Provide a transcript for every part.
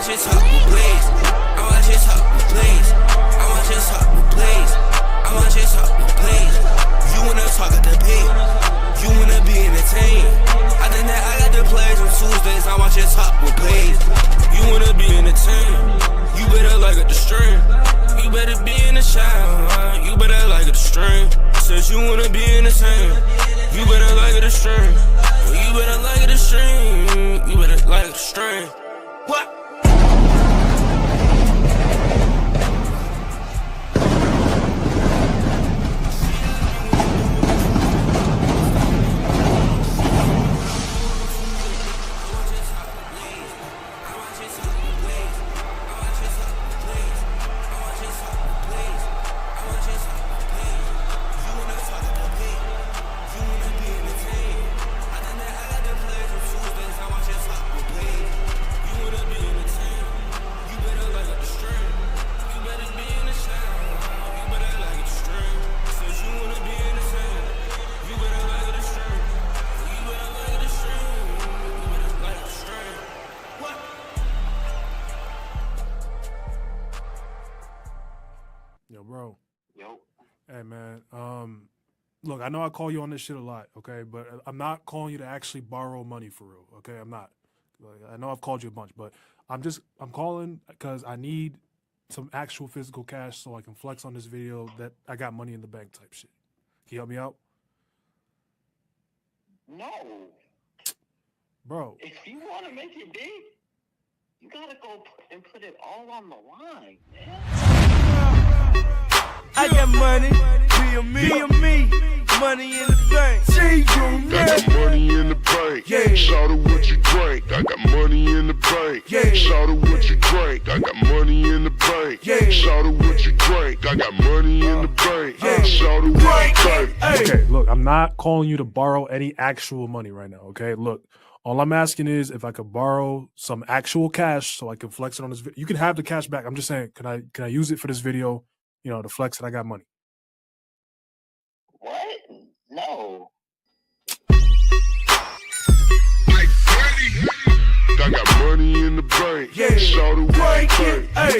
you talk with Blaze. I want you talk with Blaze. I want you talk with Blaze. I want you talk with Blaze. You wanna talk at the pit. You wanna be entertained. I think that I got the plays on Tuesdays. I want you talk with Blaze. You wanna be entertained. You better like it the string. You better be in the shower. You better like it the string. Says you wanna be entertained. You better like it the string. You better like it the string. You better like it the string. What? Bro. Yo. Hey, man. Look, I know I call you on this shit a lot, okay? But I'm not calling you to actually borrow money for real, okay? I'm not. Like, I know I've called you a bunch, but I'm calling because I need some actual physical cash so I can flex on this video that I got money in the bank type shit. Can you help me out? No. Bro. If you want to make it big, you got to go and put it all on the line, man. I got money, be a me, money in the bank. See you, I got money in the bank. Yeah. Shout out what you drink. I got money in the bank. Yeah. Shout out what you drink. I got money in the bank. Yeah. Shout out what you drink. I got money in the bank. Shout out what you drink. Okay, look, I'm not calling you to borrow any actual money right now, okay? Look, all I'm asking is if I could borrow some actual cash so I can flex it on this video. You can have the cash back. I'm just saying, can I use it for this video, you know, to flex that I got money? What? No. I got money in the bank. Yeah. Shout out what you drink. Hey.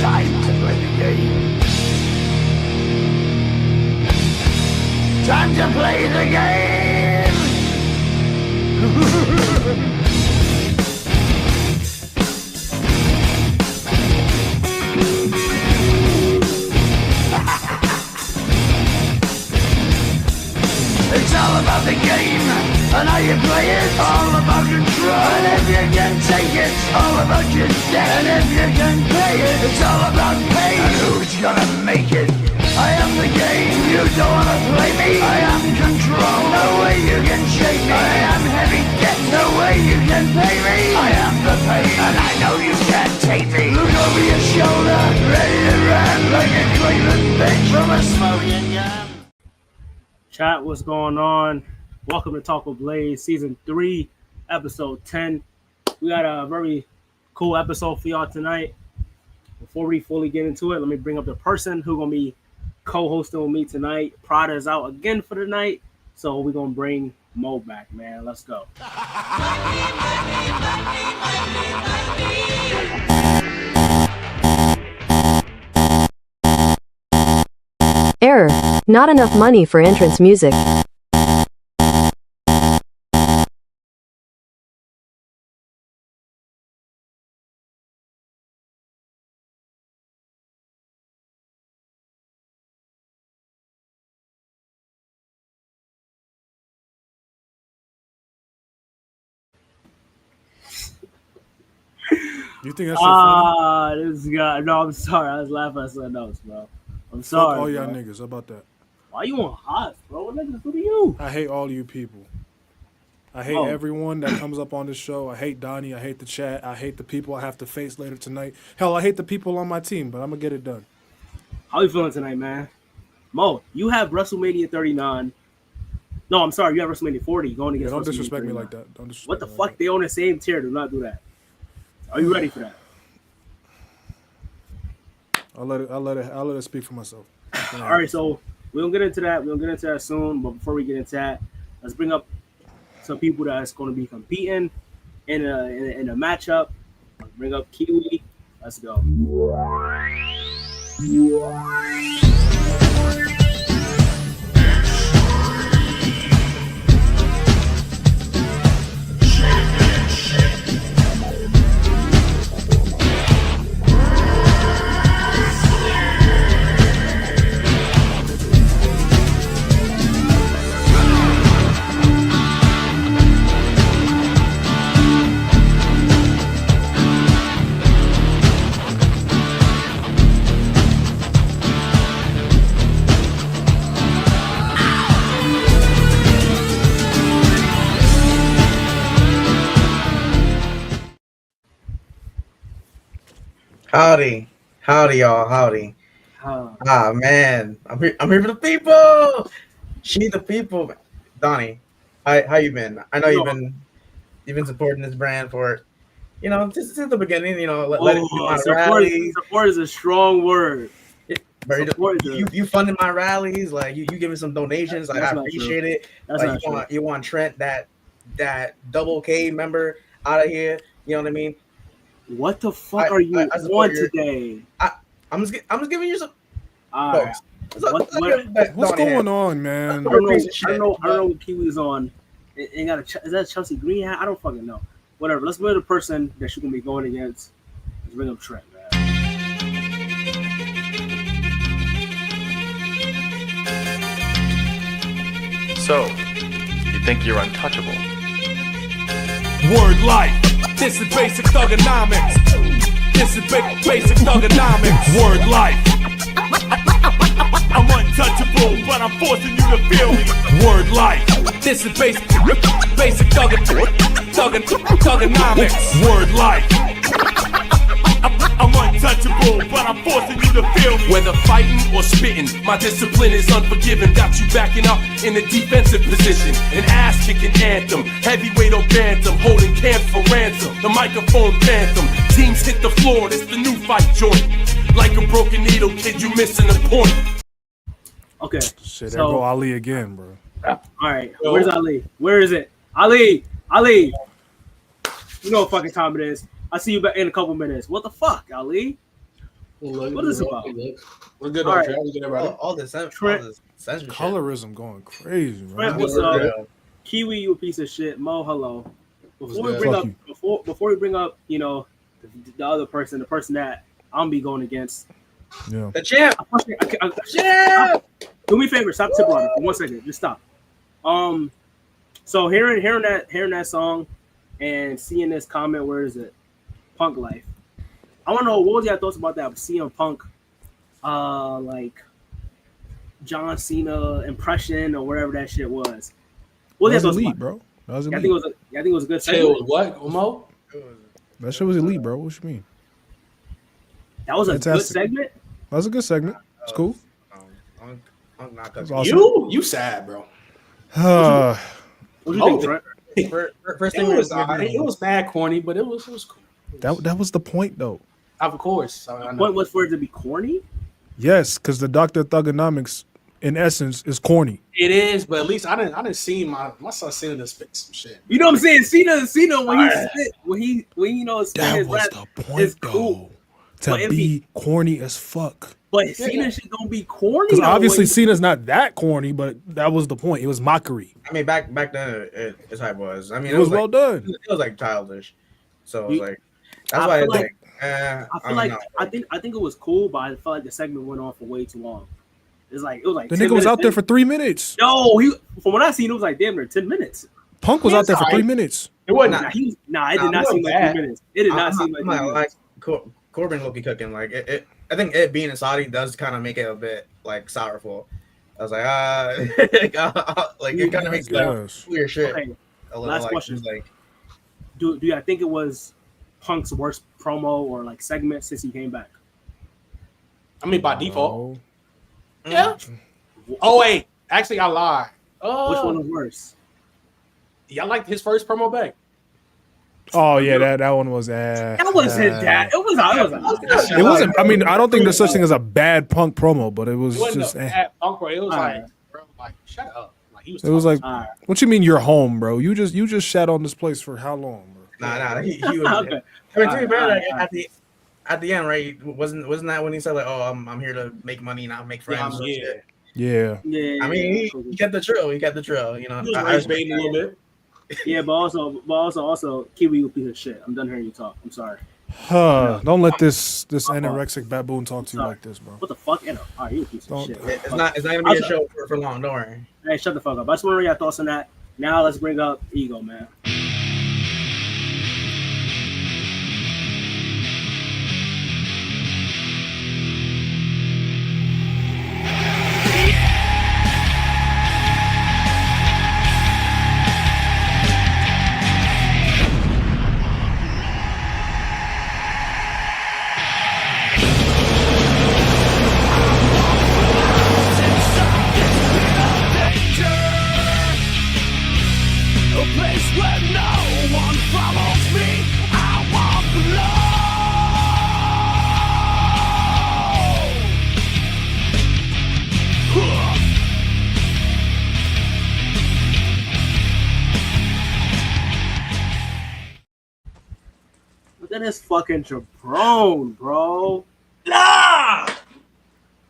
Time to play the game. Time to play the game. It's all about the game and how you play it. All about control. And if you can take it, all about your debt. And if you can pay it, it's all about pain. And who's gonna make it? I am the game. You don't wanna play me. I am control. No way you can shake me. I am heavy debt. No way you can pay me. I am the pain, and I know you can't take me. Look over your shoulder, ready to run like a Cleveland bitch from a smoking gun. Chat, what's going on? Welcome to Talk with Blaze, Season 3, Episode 10. We got a very cool episode for y'all tonight. Before we fully get into it, let me bring up the person who's going to be co-hosting with me tonight. Prada is out again for the night, so we're going to bring Mo back, man. Let's go. Error. Not enough money for entrance music. You think that's so funny? This guy. No, I'm sorry. I was laughing at something else, bro. I'm sorry. Fuck all y'all bro. niggas. How about that? Why you on hot, bro? What niggas do to you? I hate all you people. I hate everyone that comes up on this show. I hate Donney. I hate the chat. I hate the people I have to face later tonight. Hell, I hate the people on my team, but I'm going to get it done. How you feeling tonight, man? Mo, you have WrestleMania 39. No, I'm sorry. You have WrestleMania 40 going against Don't WrestleMania disrespect 39. me like that. Don't disrespect What the me fuck? like They on the same tier. Do not do that. Are you ready for that? I'll let it speak for myself. All right, so we'll get into that. We'll get into that soon. But before we get into that, let's bring up some people that's going to be competing in a matchup. Let's bring up Kiwi. Let's go. Howdy, y'all. Howdy. Ah, man, I'm here for the people. She the people. Donney, how you been? I know you've been supporting this brand for, since the beginning. Letting me do my rallies. Support is a strong word. You funded my rallies. Like you give me some donations. Like I appreciate it. Like you want Trent, that double K member, out of here. You know what I mean? What the fuck are you on today? I'm just giving you some. Right. What's going on, man? I don't know what Kiwi's on. Ain't got is that a Chelsea Green hat? I don't fucking know. Whatever. Let's bring the person that she's gonna be going against. Let's bring up Trent, man. So, you think you're untouchable? Word life. This is basic thugonomics. This is basic thugonomics. Word life. I'm untouchable, but I'm forcing you to feel me. Word life. This is basic thugonomics. Word life. I'm untouchable, but I'm forcing you to feel me. Whether fighting or spitting, my discipline is unforgiving. Got you backing up in a defensive position. An ass-kicking anthem, heavyweight or bantam, holding camps for ransom. The microphone phantom, teams hit the floor, it's the new fight joint. Like a broken needle, kid, you missing a point. Okay. Shit, there go Ali again, bro. All right, where's Ali? Where is it? Ali! You know what fucking time it is. I'll see you back in a couple minutes. What the fuck, Ali? What is it about? We're good. All right. All this censorship. Colorism going crazy, man. Trent, what's up? Kiwi, you a piece of shit. Mo, hello. Before we bring up, the other person, the person that I'm be going against. Yeah. The champ. Do me a favor, stop tip on it for 1 second. Just stop. So hearing that song and seeing this comment, where is it? Punk Life. I want to know, what was your thoughts about that? CM Punk, like John Cena impression or whatever that shit was. What was elite, bro? That was elite. I think it was a good segment. What, Mo? That shit was elite, bro. What you mean? That was a good segment. That was a good segment. It's cool. I'm not awesome. You sad, bro. What do you think, Trent? First thing it was bad, corny, but it was cool. That was the point, though. Of course. The point was for it to be corny? Yes, because the Dr. Thugonomics, in essence, is corny. It is, but at least I didn't see my son Cena spit some shit. You know what I'm saying? Cena when he spit, when he spit that his was rap, the point, though. To be corny as fuck. But Cena shit gonna be corny. Because obviously Cena's not that corny, but that was the point. It was mockery. I mean, back then, it's how it was. I mean, it was well done. It was like childish. So it was like, that's why I think it was cool, but I felt like the segment went on for way too long. It was like the nigga was out there for 3 minutes. No, from what I seen, it was like damn near 10 minutes. Punk was out there for 3 minutes. It wasn't. It did not seem like 3 minutes. It did not seem like 3 minutes. Corbin will be cooking. Like it. I think it being in Saudi does kind of make it a bit like sourful. I was like, like it kind of makes weird shit. Okay. A little, last question. Like, do you think it was Punk's worst promo or like segment since he came back? I mean, by default. Yeah. Oh wait, actually, I lied. Which one was worse? Yeah, I liked his first promo back. Oh yeah, that one was ass. That wasn't that. It was. It wasn't. I mean, I don't think there's such thing as a bad Punk promo, but it was just. Punk, bro. It was like, bro, like shut up. Like he was. It was like, what you mean you're home, bro? You just shat on this place for how long, bro? Nah. He was. Okay. I mean, to be fair, at the end, right? Wasn't that when he said like, "Oh, I'm here to make money, not make friends"? Yeah. I mean, he kept the drill. You know, he was baiting a little bit. Yeah, but also, Kiwi, you piece of shit. I'm done hearing you talk. I'm sorry. Don't let this anorexic baboon talk to you like this, bro. What the fuck? All right, you a piece of shit. It's not gonna be a show for long. Don't worry. Hey, shut the fuck up. I just want to know your thoughts on that. Now let's bring up Ego, man. Look at this fucking jabron, bro. Nah.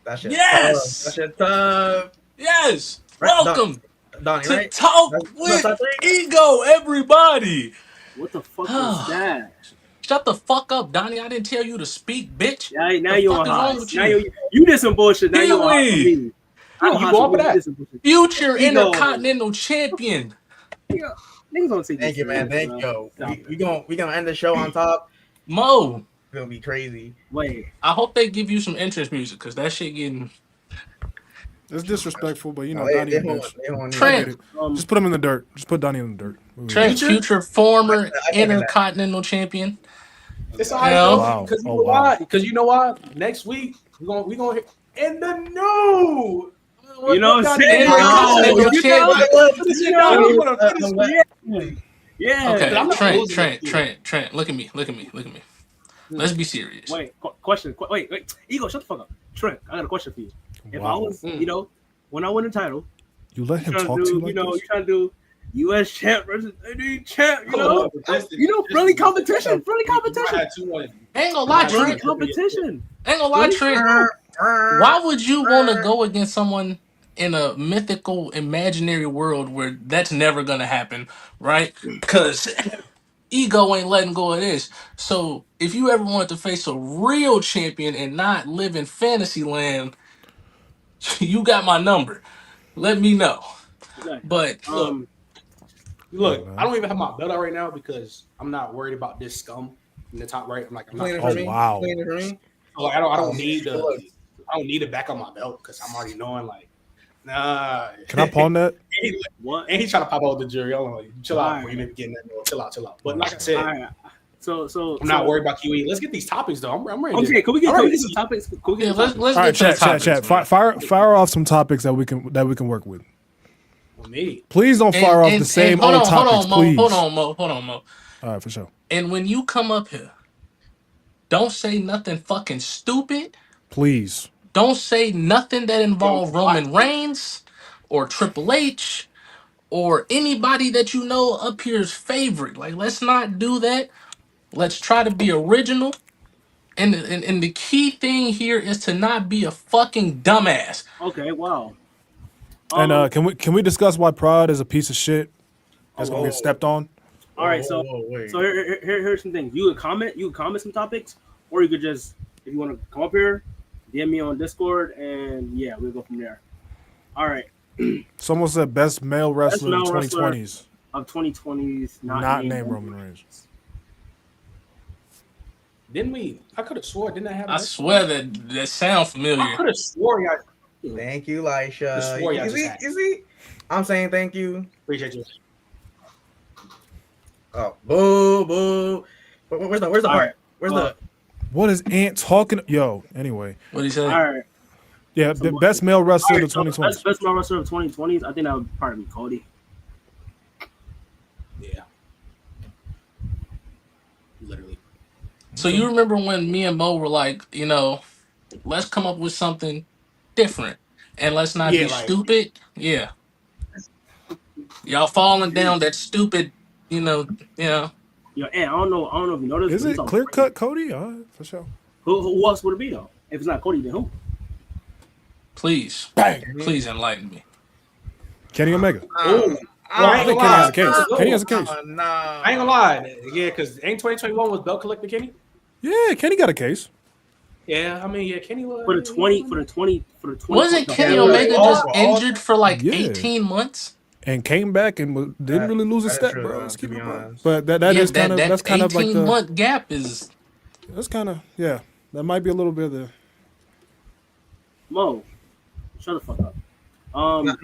That shit. Yes. That shit tough. Yes. Welcome Donney, to right? Talk with Ego, everybody. What the fuck was that? Shut the fuck up, Donney. I didn't tell you to speak, bitch. Now you're on hot. Now you did some bullshit. Now you're on hot for me. You going for that? Future Intercontinental Champion. Niggas don't say Thank you, man. Thank you. We gonna end the show on top. Mo. It's gonna be crazy. Wait. I hope they give you some entrance music because that shit getting. It's disrespectful, but you know, No, Donney a bitch. Trent. Just put him in the dirt. Just put Donney in the dirt. Trent, future former Intercontinental Champion. It's all right, because you know why? Because you know why? Next week we gonna hit in the new. You know what I'm saying? Yeah. Okay, Trent. Look at me. Let's be serious. Wait, question. Wait. Ego, shut the fuck up. Trent, I got a question for you. If I was, when I win the title, you let him talk to you like this? You're trying to do U.S. champ versus AD champ, friendly competition. Ain't gonna lie, Trent. Trent. Why would you want to go against someone in a mythical, imaginary world where that's never gonna happen, right? Because Ego ain't letting go of this. So if you ever wanted to face a real champion and not live in fantasy land, you got my number. Let me know. Okay. But Look, I don't even have my belt out right now because I'm not worried about this scum in the top right. I'm not. Wow. So like, I don't need to back on my belt because I'm already knowing like, nah. Can I pawn that? What? And he's trying to pop out the jury. I'm like, chill out before you maybe getting that. Chill out. But like I said, so I'm not worried about Kiwi. Let's get these topics though. I'm ready. Okay, can we get some topics? Let's all right, chat. Fire off some topics that we can work with. Me. Please don't fire off the same old topics, please. Hold on, Mo. All right, for sure. And when you come up here, don't say nothing fucking stupid. Please. Don't say nothing that involves Roman Reigns or Triple H or anybody that you know up here's favorite. Like, let's not do that. Let's try to be original. And the key thing here is to not be a fucking dumbass. Okay, wow. And can we discuss why Pride is a piece of shit that's gonna get stepped on? All right, so here's some things. You could comment some topics, or you could just, if you want to come up here, DM me on Discord, and yeah, we'll go from there. All right. Someone said best male wrestler of the 2020s. Of 2020s, not named Roman Reigns. Didn't we? I could have swore. Didn't I have? I swear that sounds familiar. I could have swore. Thank you, Lysha. You see? I'm saying thank you. Appreciate you. Oh, boo. Where's the part? Where's the? What is Ant talking? Yo, anyway. What did he say? All right. Yeah, the best male wrestler of the 2020s. Best male wrestler of 2020s. I think that would probably be Cody. Yeah. So you remember when me and Mo were like, you know, let's come up with something different and let's not be stupid. Yeah. Y'all falling down that stupid, you know. Yo, and I don't know if you noticed. Is it clear cut Cody? All right, for sure. Who else would it be though? If it's not Cody, then who? Please. Please enlighten me. Kenny Omega. I think Kenny has a case. Kenny has a case. No. I ain't gonna lie. Yeah, because ain't 2021 was belt collector Kenny? Yeah, Kenny got a case. Yeah, I mean, yeah, Kenny was for the 20. Wasn't Kenny Omega just injured for like 18 months? And came back and didn't really lose a step, bro. Let's keep it honest. But that's kind of like the 18-month gap is. That's kind of that might be a little bit of the. Mo, shut the fuck up. I ain't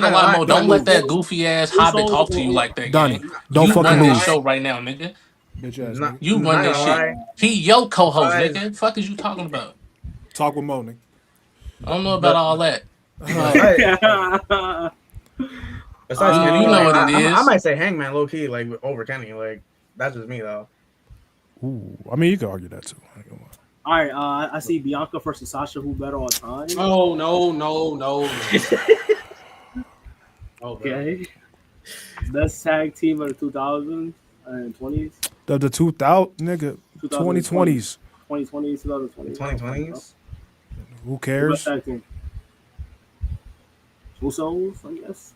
gonna lie, Mo. Don't let that goofy ass Hobbit talk to you like that. Donney, gang. don't you fucking run move. this show right now, nigga. Bitch ass. Nigga. You run this shit. He your co-host, nigga. Fuck is you talking about? Talk with Mo, nigga. I don't know about all that. Besides Kenny, you know what it is. I might say Hangman low key, like over Kenny. Like that's just me though. Ooh, I mean you can argue that too. All right, I see Bianca versus Sasha. Who better all time? Oh no. Okay. Best tag team of the 2000s and 20s. The 2000 nigga 2020s. 2020s, 2020s. 2020s. Who cares? Best tag team. Usos, I guess.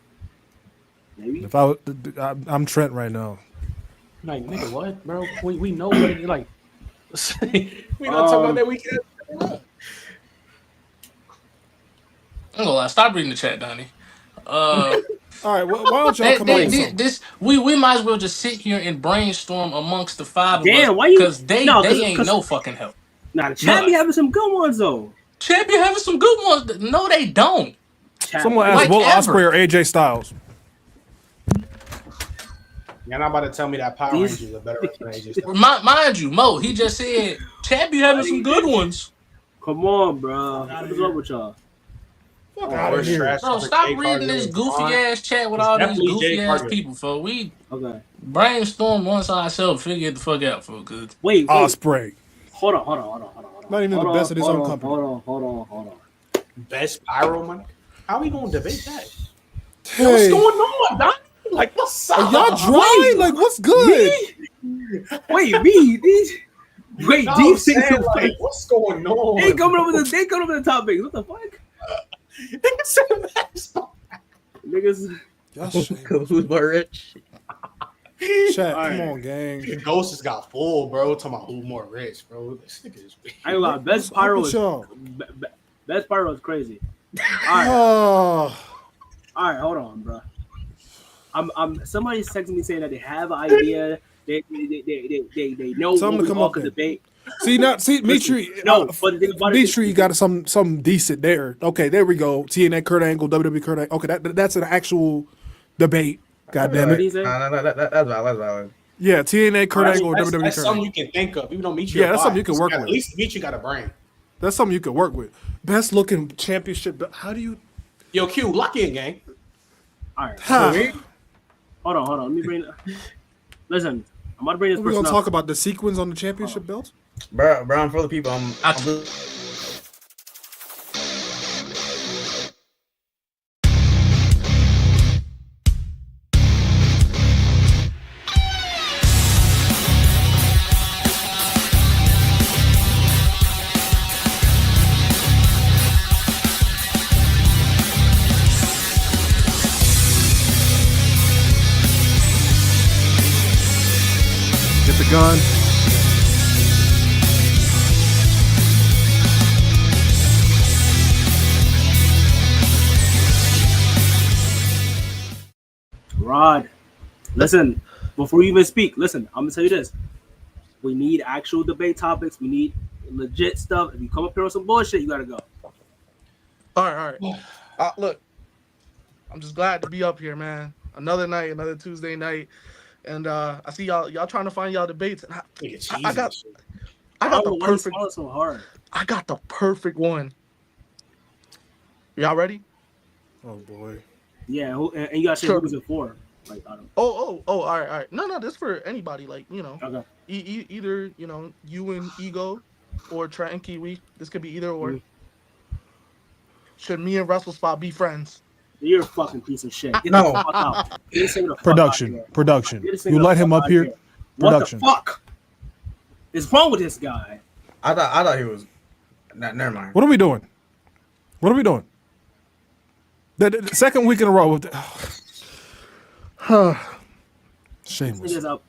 Maybe. If I'm Trent right now. Like nigga, what, bro? We know what it like. We not talking about that weekend. I'm gonna lie. Stop reading the chat, Donney. All right, why don't y'all come on? We might as well just sit here and brainstorm amongst the five of us. Why you? Because they ain't no fucking help. Nah, the chat be having some good ones though. Chat be having some good ones. No, they don't. Someone asked Will Ospreay or AJ Styles. You're not about to tell me that Power Rangers are better than AJ Styles. Mind you, Mo, he just said Chat be having some good ones. Come on, bro. What's up with y'all? Bro, stop reading this goofy ass chat with all these goofy ass people, for we brainstorm once ourselves, figure it the fuck out, for cause wait. Ospreay. Hold on. Not even the best of his own company. Hold on. Best pyro money? How we gonna debate that? Hey. What's going on, Don? Like what's up? Are y'all dry? Like what's good? Wait, these niggas like what's going on? They coming over the topics. What the fuck? Niggas, who's more rich? Chat, come on, gang. The ghost has got full, bro. Talking about who more rich, bro. This nigga is. I ain't lie. Best pyro is crazy. All right, hold on, bro. I'm somebody's texting me saying that they have an idea. They know something to come up with. Debate. Mitry. Mitry got some decent there. Okay, there we go. TNA Kurt Angle, WWE Kurt Angle. Okay, that's an actual debate. God damn it. No, that's valid. Yeah, TNA Kurt Angle, WWE Kurt Angle. That's something you can think of. Even though Mitry, that's something you can work with. At least Mitry got a brain. That's something you can work with. Best looking championship. How do you? Yo, Q, lock in, gang. All right. Hold on. Let me bring. Listen, I'm about to bring this. We're gonna talk about the sequins on the championship belts. Bro, I'm for the people. Get the gun. Rod, listen, before you even speak, listen, I'm gonna tell you this. We need actual debate topics. We need legit stuff. If you come up here with some bullshit, you gotta go. All right. Look, I'm just glad to be up here, man. Another night, another Tuesday night. And I see y'all trying to find y'all debates. And I got the perfect. So hard. I got the perfect one. Y'all ready? Oh boy. Yeah, and you got to say who was it for? Like, I don't. All right. No, this for anybody. Like, you know, Okay. Either you know you and Ego, or Trent and Kiwi. This could be either or. Mhm. Should me and Wrestle Spot be friends? You're a fucking piece of shit. Get No. the fuck out. Get this nigga the fuck Production. out here. Production. Get this You nigga let the him fuck up out here. Production. What the fuck is wrong with this guy? I thought he was. Never mind. What are we doing? What are we doing? The second week in a row. With shameless. This nigga's up.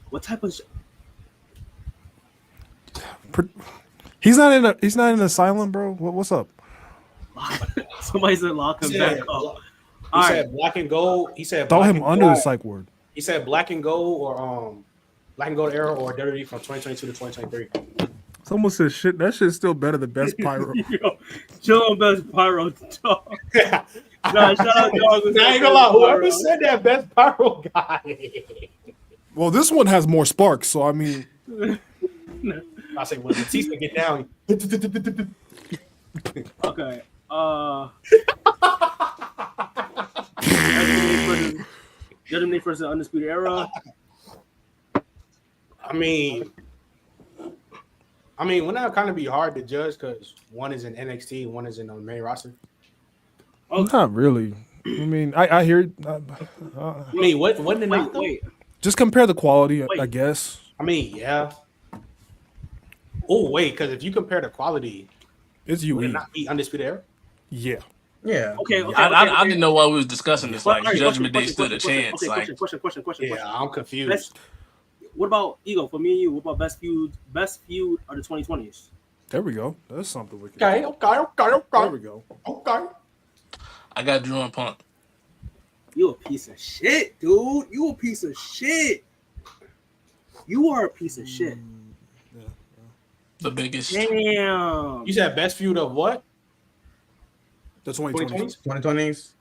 What type of? He's not in an asylum, bro. What's up? Somebody said lock him back up. He said black and gold. He said Throw black him and under the gold. psych ward. He said black and gold or black and gold era or WWE from 2022 to 2023. Someone said shit. That shit's still better than best pyro. Yo, chill on best pyro talk. Nah, shout out dog. I ain't gonna lie. Whoever said that best pyro guy. Well, this one has more sparks, so I mean. I say when Batista get down. Okay. Donney versus the Undisputed Era. I mean, wouldn't that kind of be hard to judge because one is in NXT, one is in the main roster? Not really. I mean, I hear. I mean, wasn't it not? Wait. Just compare the quality, I guess. I mean, yeah. Oh wait, because if you compare the quality, it's would UE. it not be Undisputed Era? Yeah. Yeah. Okay. I didn't know why we was discussing this. Like, Alright, Judgment Day question, stood a chance. Okay, Like, question. Yeah, I'm confused. What about Ego? For me and you, what about best feud of the 2020s? There we go. That's something we can. Okay. There we go. Okay. I got Drew and Punk. You a piece of shit, dude. You a piece of shit. You are a piece of shit. The biggest. Damn. You said best feud of what? The 2020s. 2020s.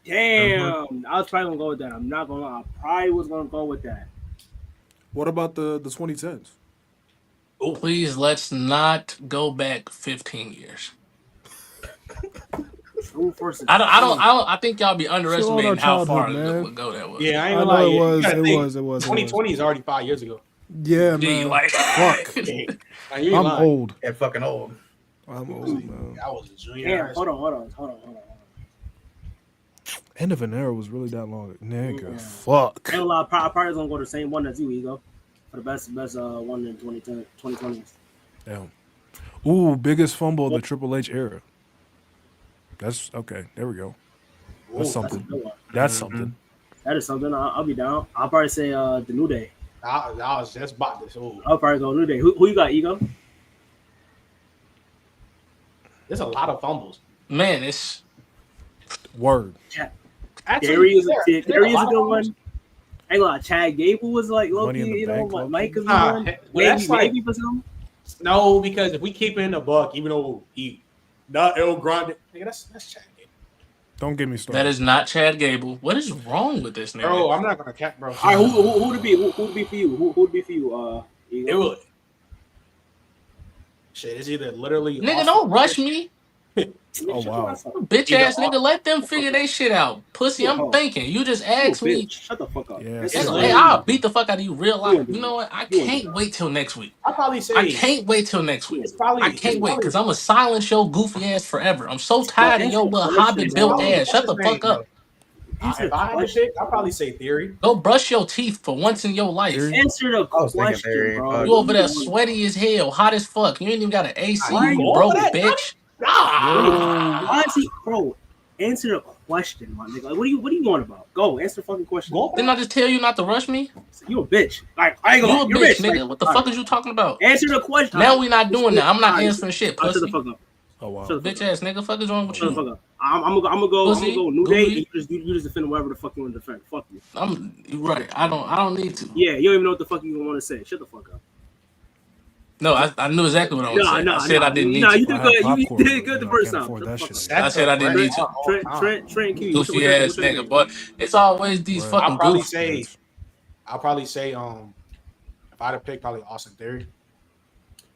Damn. I was probably gonna go with that. I'm not gonna lie. I probably was gonna go with that. What about the 2010s? Oh, please, let's not go back 15 years. I think y'all be underestimating how far it would go that way. Yeah, I ain't I gonna lie. know It was. 2020 is already 5 years ago. Yeah, Gee, man. like- Fuck. I'm old. Yeah, fucking old. I'm old, man. I was a junior. Damn, hold on. End of an era was really that long. Nigga, fuck. I ain't gonna lie, I probably gonna go the same one as you, Ego. For the best one in 2020s. Damn. Ooh, biggest fumble of the Triple H era. That's okay. There we go. That's something. That's something. That is something. I'll be down. I'll probably say the New Day. I was just about this. Ooh. I'll probably go New Day. Who you got, Ego? There's a lot of fumbles. Man, it's word. Gary is a good one. I ain't gonna lie, Chad Gable was like low key, you know, what Mike is on. Maybe for some. No, because if we keep it in the buck, even though he not El Grande, nigga, that's Chad Gable. Don't get me started. That is not Chad Gable. What is wrong with this nigga? Bro, I'm not gonna cap, bro. All right, who would it be? Who would be for you? Who would be for you? It would. Shit, it's either literally. Nigga, don't rush me. Oh wow. Bitch ass nigga, let them figure they shit out. Pussy, I'm thinking. You just asked me. Shut the fuck up. Yeah, Hey, I'll beat the fuck out of you real life. You know what? I can't wait till next week. I'll probably say. I can't wait till next week. Probably, I can't wait because I'm a silent show goofy ass forever. I'm so tired of your little hobbit built ass. Shut the fuck up. If I had to pick, I'll probably say Theory. Go brush your teeth for once in your life. Answer the question, bro. You over there sweaty as hell, hot as fuck. You ain't even got an AC, you broke bitch. Why is he, bro? Answer the question, my nigga. Like, what are you going about? Go answer the fucking question. Didn't I just tell you not to rush me? You a bitch. Like I ain't gonna. You a bitch, nigga. Like, what the fuck is you talking about? Answer the question. Now we not doing that. I'm not answering shit, Shut pussy. the fuck up. Oh wow. Bitch ass nigga, fuck is wrong with Shut the fuck you? up. I'm gonna go New Day. Goofy. You just defend whatever the fuck you want to defend. Fuck you. I'm right. I don't need to. Yeah, you don't even know what the fuck you want to say. Shut the fuck up. No, I knew exactly what I was saying. I said I didn't need you to. did good. You did good the first time. I said I didn't need to. Trent, Kiwi. Goofy ass nigga, but it's always these fucking I'll probably goofy. say if I had to pick, probably Austin Theory.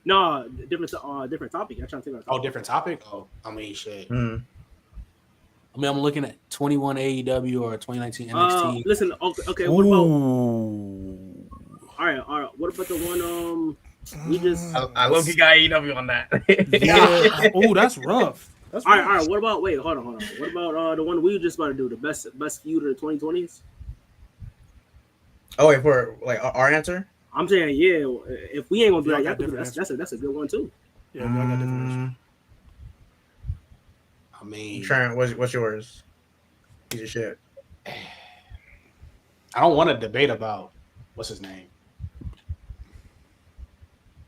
No, different topic. I'm trying to think. Oh, different topic. Oh, I mean, shit. I mean, I'm looking at 21 AEW or 2019 NXT. Listen, okay. What about? All right. What about the one? We just. I low-key got AEW on that. Yeah. Oh, that's rough. That's all right. What about? Wait, hold on. What about the one we were just about to do? The best feud of the 2020s. Oh, wait, for like our answer. I'm saying, yeah. If we ain't gonna do that, that's a good one too. Yeah, I got different. I mean, Trent, what's yours? Piece of shit. I don't want to debate about what's his name.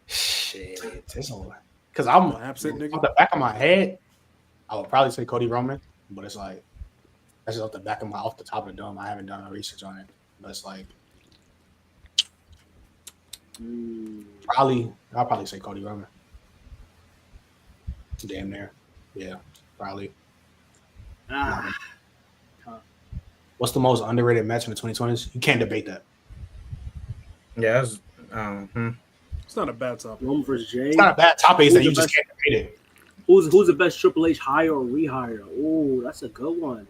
Shit, because I'm absent, nigga. Off the back of my head, I would probably say Cody Roman, but it's like that's just off the top of the dome. I haven't done no research on it, but it's like I'll probably say Cody Roman. Damn near, yeah, probably. What's the most underrated match in the 2020s? You can't debate that. Yeah, it's not a bad topic. Roman versus Tjay. It's not a bad topic. It's that you just can't debate it. Who's the best Triple H hire or rehire? Oh, that's a good one.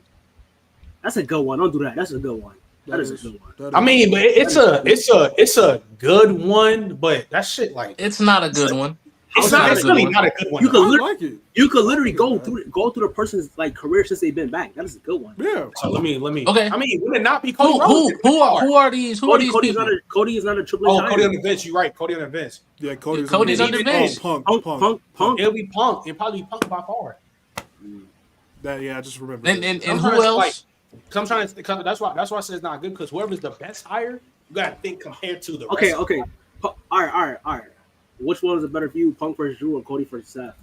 That's a good one. Don't do that. That's a good one. That is a good one. I mean, but it's a good one, but that shit like it's not a good one. It's really not a good one. You could literally go through the person's like career since they've been back. That is a good one. Yeah. So let me. Okay. I mean, would it not be Cody Roman? Who are these? Who are these Cody people? is not a Triple H. Cody on the bench. You're right. Cody on the bench. Yeah, Cody's on the bench. Punk. It'll be Punk. It'll probably be Punk by far. I just remember. And who else? Because I'm trying to. That's why I said it's not good. Because whoever's the best hire, you gotta think compared to the. Okay. All right. Which one is a better view, Punk versus Drew or Cody versus Seth?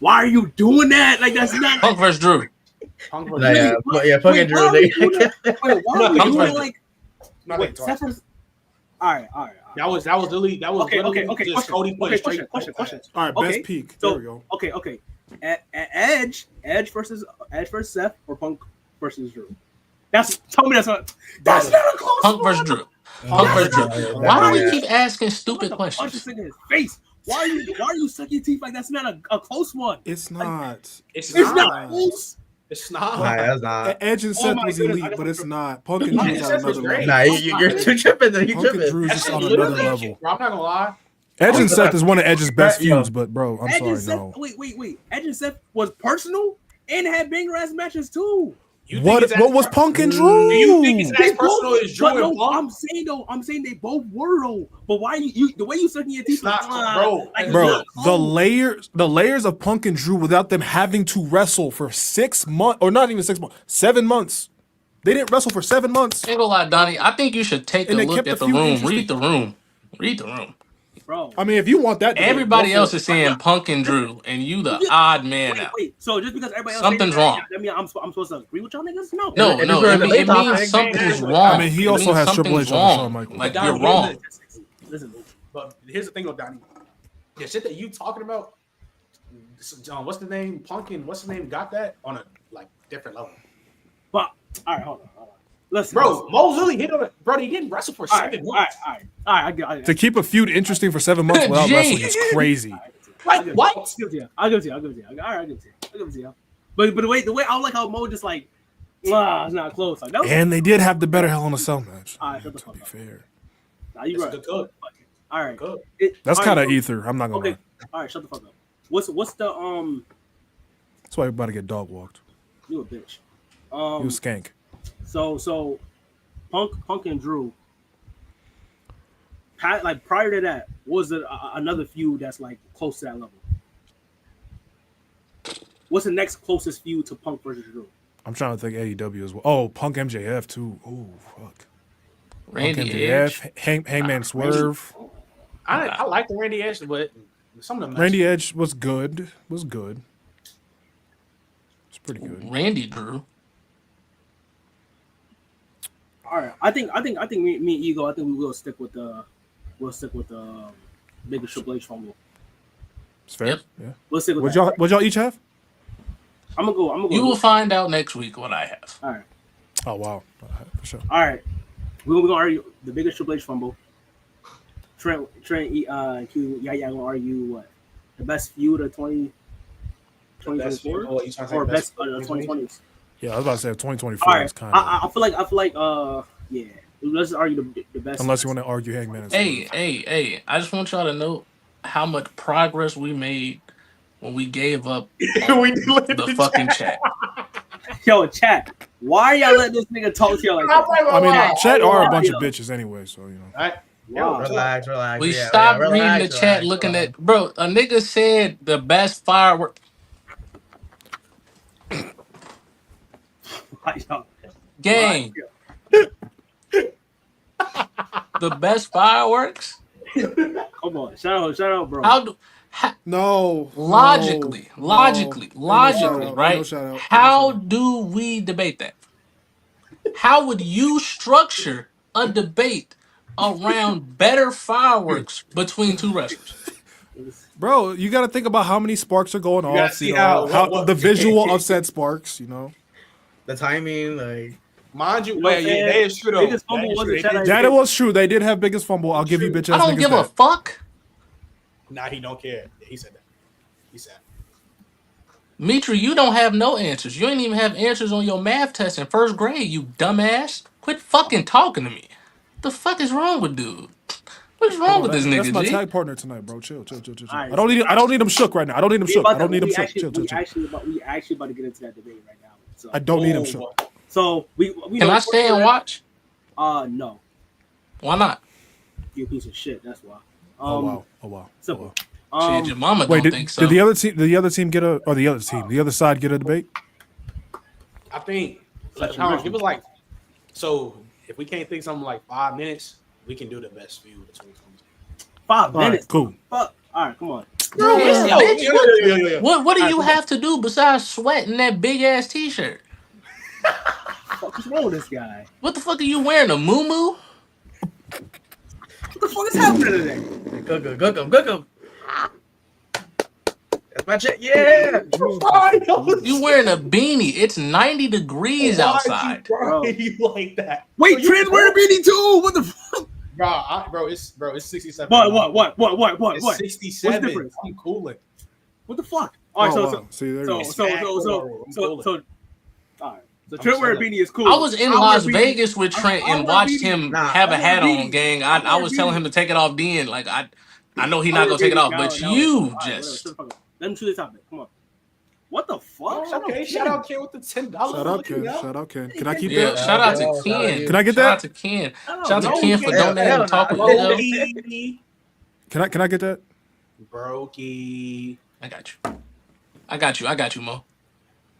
Why are you doing that? Like that's not Punk versus Drew. Punk versus Punk and Drew. Why are we doing like Seth versus? All right. That was okay. Question. All right, best peak. There we go. Okay. Edge versus Seth or Punk versus Drew. Tell me that's not a close Punk versus Drew. Punk versus Drew. Why do we keep asking stupid questions? Punch this in his face. Why are you sucking your teeth like that's not a close one? It's not. It's not close. It's not. Nah, that's not. Edge and Seth was elite, but it's not. Punk and Drew's on another level. Nah, you're too tripping. Punk and Drew's just on another level. Bro, I'm not gonna lie. Edge and Seth is one of Edge's best feuds, but bro, I'm sorry, no. Wait. Edge and Seth was personal and had banger ass matches too. What was Punk and Drew? Do you think it's as personal as Drew and Punk? I'm saying they both were though. But why you the way you sucking your teeth? Bro, the layers of Punk and Drew without them having to wrestle for 6 months, or not even 6 months, 7 months. They didn't wrestle for 7 months. Ain't gonna lie, Donney. I think you should take a look at the room. Read the room. Bro. I mean, if you want that, everybody else is saying Punk and Drew, and you the odd man out. Wait. So just because everybody else something's wrong. I mean, I'm supposed to agree with y'all niggas? No. It means something's wrong. I mean, he also has Triple H on Shawn Michaels. Like you're wrong. Listen, but here's the thing, Donney. The shit that you talking about, what's the name? Punk and what's the name? Got that on a like different level. But all right, hold on. Listen, bro, Mo really hit on it. Bro, he didn't wrestle for 7 months. All right. To keep a feud interesting for 7 months without wrestling is crazy. Like what? I'll give it to you. All right, I'll give it to you. But the way I don't like how Mo just like, it's not close. Like, and they did have the better Hell in a Cell match. All right, shut the to be fair. Nah, you right. Good. All right. That's kind of ether. I'm not gonna lie. All right, shut the fuck up. What's the That's why we're about to get dog walked. You a bitch. You a skank. So Punk and Drew. Like prior to that, was it another feud that's like close to that level? What's the next closest feud to Punk versus Drew? I'm trying to think AEW as well. Oh, Punk MJF too. Oh fuck. Randy Punk MJF, Edge. Hangman Swerve. I like the Randy Edge, but some of them. Randy Edge was good. It's pretty good. Randy Drew. All right, I think me and Ego. I think we will stick with the biggest Triple H fumble. It's fair. Yep. Yeah. We'll stick with what y'all each have? I'm gonna go. You will find out next week what I have. All right. Oh wow, for sure. All right, we're gonna argue the biggest Triple H fumble. Trent, and Kiwi, gonna argue what the best feud of 2020. 2024 Oh, you trying to say or best best 2020s. Yeah, I was about to say 2024 All right, is kind of. I feel like yeah. Let's argue the best. Unless you want to argue Hangman. And Hey! I just want y'all to know how much progress we made when we gave up on the fucking chat. Yo, chat. Why are y'all letting this nigga talk to y'all like that? I mean, chat are a bunch of bitches anyway, so you know. All right. Wow. Relax. We stopped reading the chat, looking at bro. A nigga said the best firework. Gang. The best fireworks. Come on, shout out, bro. Logically, right? How do we debate that? How would you structure a debate around better fireworks between two wrestlers? Bro, you got to think about how many sparks are going gotta off. see You know, how- the visual of said sparks. You know, the timing, like. Mind you, that is true though. Biggest fumble was the chat. That it was true. They did have biggest fumble. I'll give you bitch ass I don't niggas give a that. fuck. Nah, he don't care. He said that. He said. Mitry, you don't have no answers. You ain't even have answers on your math test in first grade, you dumbass. Quit fucking talking to me. The fuck is wrong with dude? What's wrong with this nigga, That's my G? tag partner tonight, bro. Chill. Right, I don't need him shook right now. I don't need him shook. I don't need him shook. Chill. We actually about to get into that debate right now. So. I don't need him shook. So we Can I stay and watch? No. Why not? You a piece of shit. That's why. Oh wow. Simple. Shit, your mama Wait, don't think so. Did the other team get a, or the other side get a debate? I think it was like, so if we can't think something like 5 minutes, we can do the best few between 5 minutes. Right, cool. Fuck. All right, come on. Bitch, what do you have to do besides sweating that big ass t-shirt? What's wrong with this guy? What the fuck are you wearing? A muumuu? What the fuck is happening today? Cook him. That's my check. Yeah. You wearing a beanie? It's 90 degrees outside. Bro, you like that? Wait, Trent wearing a beanie too. What the fuck? Bro, it's 67. What? It's 67. What's the difference? I'm cooling. What the fuck? All right, Oh, wow. See, there you go. so all right. So Trent wearing a beanie is cool. I was in Las Vegas with Trent and watched him have a hat on, gang. I was telling him to take it off then. Like I know he's not gonna take it off, but you just let me choose the topic. Come on. What the fuck? Okay, shout out Ken with the $10. Shout out Ken. Can I keep yeah, that? shout out to Ken. Can I get Shout out that? to Ken. Shout out to Ken for donating to Talk with Ego. Can I get that? Brokey. I got you, Mo.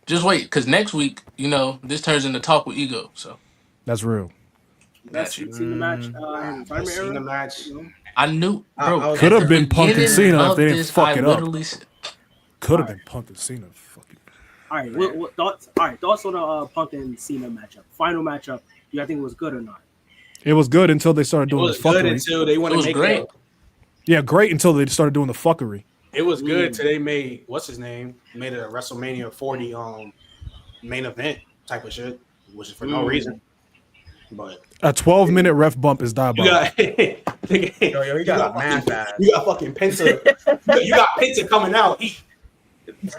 Just wait, because next week, this turns into Talk with Ego. So that's real. That's seen the match. Seen the match. I knew, bro. Could have been Punk and Cena if they didn't fuck it up. Could have been Punk and Cena. Fucking. All right, what thoughts? All right, thoughts on the Punk and Cena matchup. Final matchup. Do you think it was good or not? It was good until they started doing the fuckery. Good until they want to make great. Yeah, great until they started doing the fuckery. It was good till they made what's his name made it a WrestleMania 40 main event type of shit, which is for no reason. But a 12-minute ref bump is diabolical. You got math. You got fucking Penta. You got Penta coming out.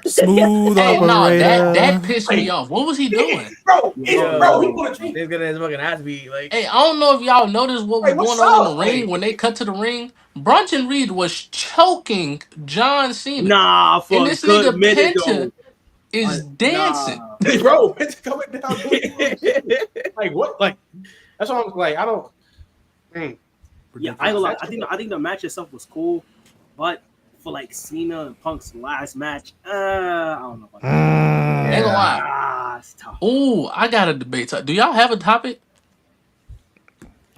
Smooth operator. No, that pissed me off. What was he doing? Bro, he's gonna his fucking ass be like. Hey, I don't know if y'all noticed what was going on in the ring when they cut to the ring. Bronson Reed was choking John Cena. Nah, for and this nigga Penta is dancing. Nah. Bro, Penta coming down. Like what? Like that's what I'm like. I don't. Yeah, I ain't gonna lie. I think the match itself was cool, but for like Cena and Punk's last match, I don't know about that. Ain't gonna lie. It's tough. Ooh, I got a debate. Do y'all have a topic?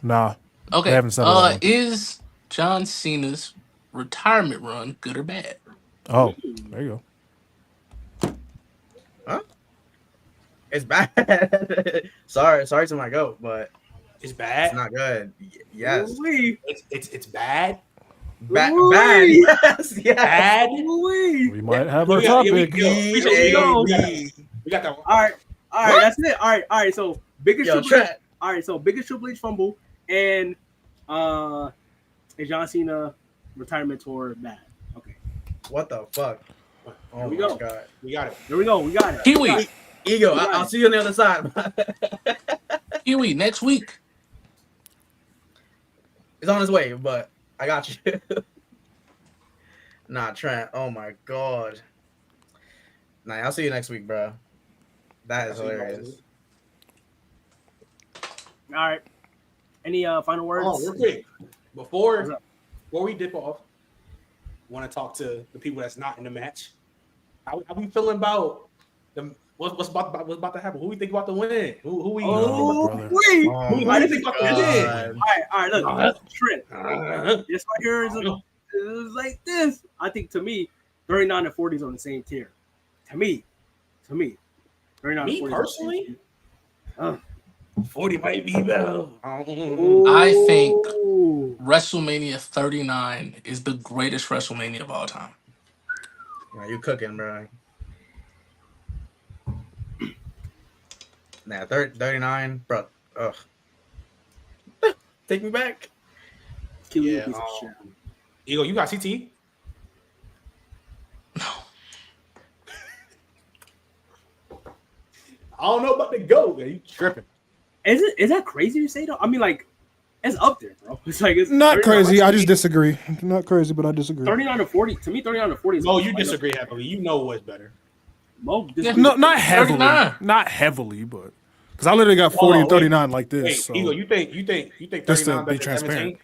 Nah. Okay. I haven't said is John Cena's retirement run good or bad? Oh, there you go. Huh? It's bad. sorry to my goat, but it's bad. It's not good. Yes. It's bad. Bad. Yes. Bad. We might have our topic. We got that one. All right. That's it. All right. So biggest Triple H fumble and a John Cena retirement tour bad. Okay. What the fuck? Oh Here we my go. God. We got it. Here we go. We got it. Kiwi. Ego, I'll see you on the other side. Kiwi, next week. It's on his way, but I got you. Nah, Trent. Oh my God. Nah, I'll see you next week, bro. That is hilarious. All right. Any final words? Oh, real quick. Before we dip off, want to talk to the people that's not in the match. How we feeling about the what's about to happen? Who we think about to win? Who we? Who do you think about to win? All right. Look, Trent. This right here is like this. I think to me, 39 and 40 is on the same tier. To me, 39 and 40. Me personally, 40 might be better. I think WrestleMania 39 is the greatest WrestleMania of all time. Yeah, you cooking, bro. Nah, 39, bro. Ugh. Take me back. Yeah. Ego, you got CT? I don't know about the GOAT, man. You tripping. Is that crazy to say though? I mean, like, it's up there, bro. It's like it's not crazy. I just disagree. Not crazy, but I disagree. 39 to 40. To me, 39 to 40 is. No, you disagree heavily. You know what's better. No, not heavily. 39. Not heavily, but because I literally got 40 and 39 like this. Wait, so. Ego, you think 39 better than 17?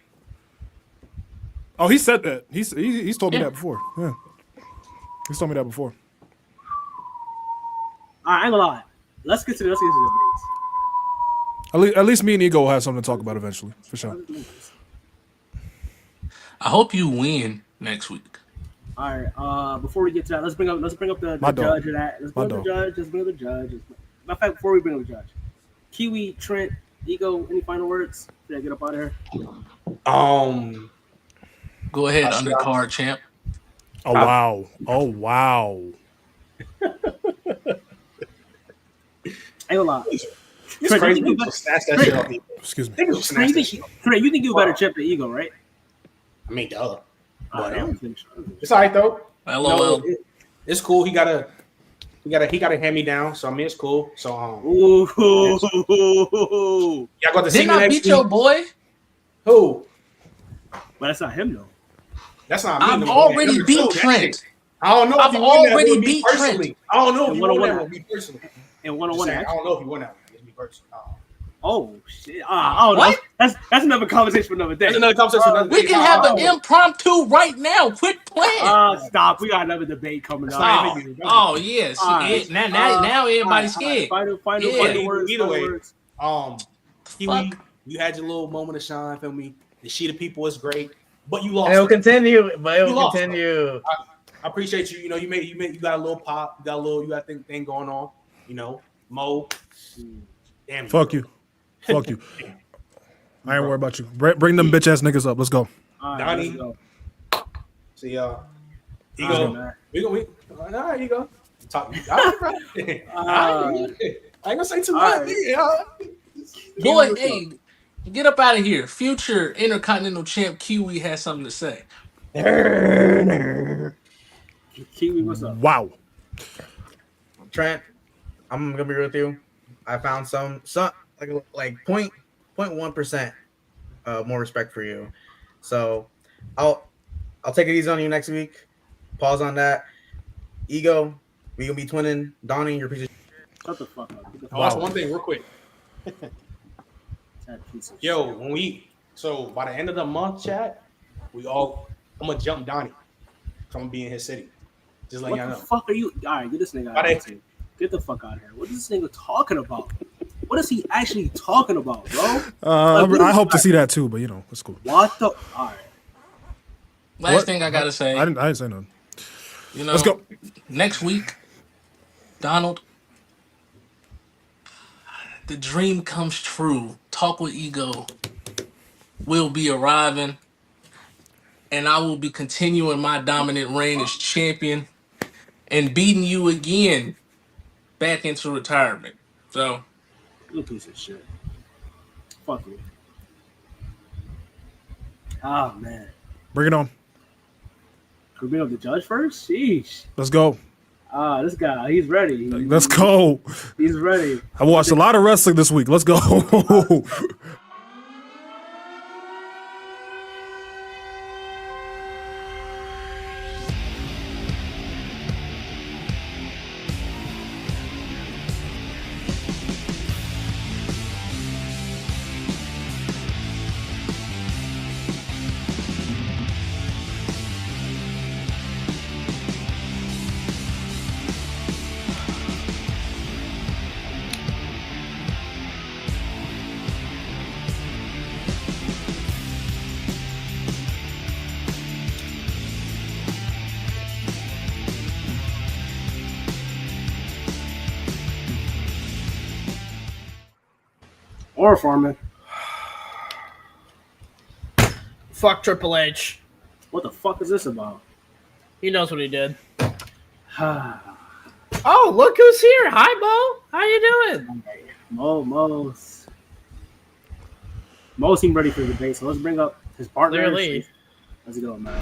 Oh, he said that. He's told me that before. Yeah, he's told me that before. I ain't gonna lie. Let's get to the debates. At least me and Ego will have something to talk about eventually, for sure. I hope you win next week. All right. Before we get to that, let's bring up the judge of that. Let's bring up the judge. Matter of fact, before we bring up the judge, Kiwi, Trent, Ego, any final words? Should I get up out of here? Go ahead, undercard champ. Oh wow. I ain't gonna lie. It's crazy. Excuse me. Trent, you think you're a better champ than Ego, right? I mean, duh. It's all right though. LOL. It's cool. He got a hand me down. So I mean, it's cool. So y'all got to see Didn't I beat your boy? Who? But that's not him though. That's not me. I've already beat Trent. I don't know. I've already beat Trent. I don't know if you won that with me personally. And one-on-one. I don't know if you won that with me personally. Oh shit! I don't know. That's another conversation for another day. That's another conversation. For another We day. can have an impromptu right now. Quit playing. Stop. We got another debate coming up. Oh yes. Right. Now everybody's scared. Final words. Either way, Kiwi, you had your little moment of shine. Feel me? The sheet of people is great, but you lost. It'll continue. I appreciate you. You know, you got a little pop. You got a thing going on. You know, Mo. Damn. Fuck you. I ain't worried about you. Bring them bitch ass niggas up. Let's go. Donney. See y'all. Ego. All right, Ego. Talk. I ain't gonna say too much. Boy, hey, get up out of here. Future Intercontinental Champ Kiwi has something to say. Kiwi, what's up? Wow. Trent, I'm gonna be real with you. I found some like 0.1% more respect for you. So I'll take it easy on you next week. Pause on that. Ego, we gonna be twinning. Donney, your piece of shit. Shut the fuck up. Also, one thing real quick. Yo, by the end of the month, chat, I'm gonna jump Donney. So I'm gonna be in his city. Just letting y'all know. What the fuck are you? All right, get this nigga out of here. Get the fuck out of here. What is this nigga talking about? What is he actually talking about, bro? I hope to see that too, but it's cool. What the? All right. Last thing I gotta say. I didn't say nothing. Let's go. Next week, Donald, the dream comes true. Talk with Ego will be arriving, and I will be continuing my dominant reign as champion and beating you again back into retirement. So, you piece of shit. Fuck you. Oh man. Bring it on. Could we bring up the judge first? Sheesh. Let's go. This guy, he's ready. Let's go. He's ready. I watched a lot of wrestling this week. Let's go. Or farming. Fuck Triple H. What the fuck is this about? He knows what he did. Oh, look who's here. Hi, Mo. How you doing? Mo seemed ready for the debate, so let's bring up his partner. Clearly. Let's go, man.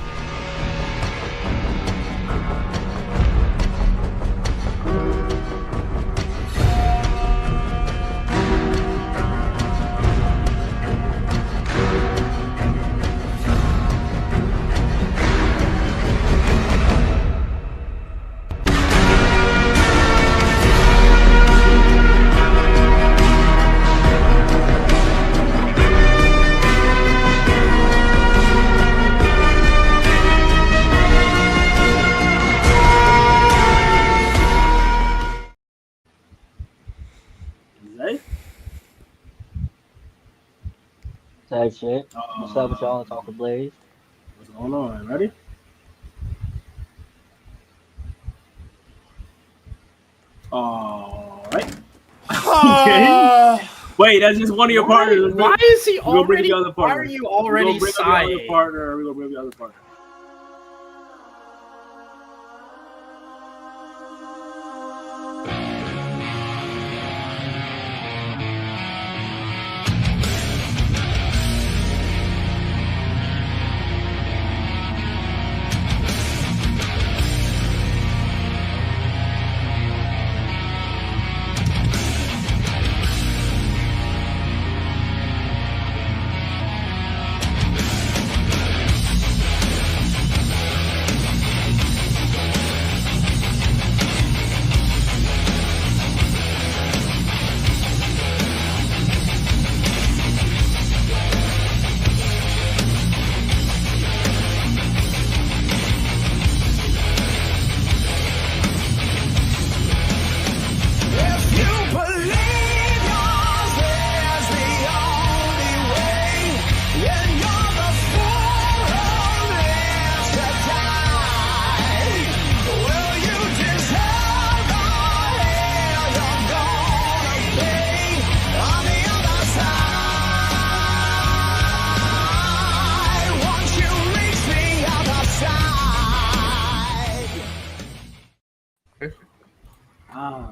Hey, shit. What's up with y'all on Talk of Blaze? What's going on? Ready? All right. Wait, that's just one of your partners. Why is he already? Why are you already sighing? We're gonna bring the other partner.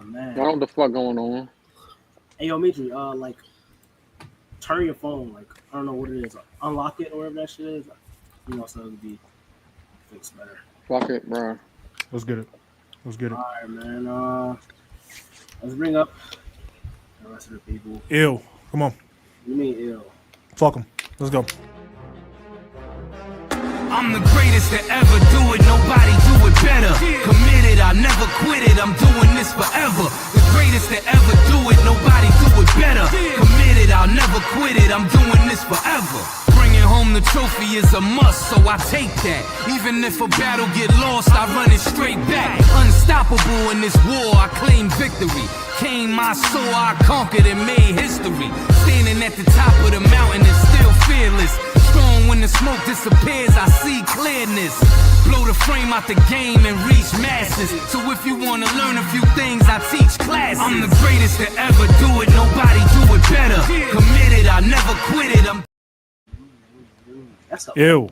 Man. I don't know what the fuck going on. Hey, yo, Mitry, like, turn your phone, like, I don't know what it is, unlock it or whatever that shit is, you know, so it'll be fixed better. Fuck it, bro. Let's get it. Let's get it. All right, man. Let's bring up the rest of the people. Ill. Come on. You mean ill? Fuck him. Let's go. I'm the greatest to ever do it, nobody do it better. Committed, I never quit it, I'm doing this forever. The greatest to ever do it, nobody do it better. Committed, I'll never quit it, I'm doing this forever. Bringing home the trophy is a must, so I take that. Even if a battle get lost, I run it straight back. Unstoppable in this war, I claim victory. Came my soul, I conquered and made history. Standing at the top of the mountain and still fearless. Strong when the smoke disappears, I see clearness. Blow the frame out the game and reach masses. So if you wanna learn a few things, I teach classes. I'm the greatest to ever do it, nobody do it better. Committed, I never quit it, I'm... Ew.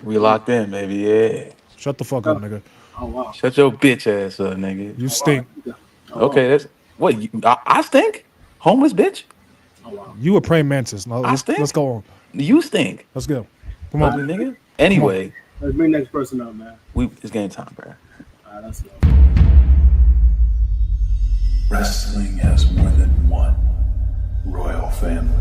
We locked in, baby, yeah. Shut the fuck up, nigga. Oh, wow. Shut your bitch ass up, nigga. You stink. Okay, that's... What, I stink? Homeless bitch? Oh, wow. You a praying mantis. No, let's go on. You stink. Let's go. Come on. Anyway. Let's bring next person up, man. It's game time, bro. All right, let's go. Wrestling has more than one royal family.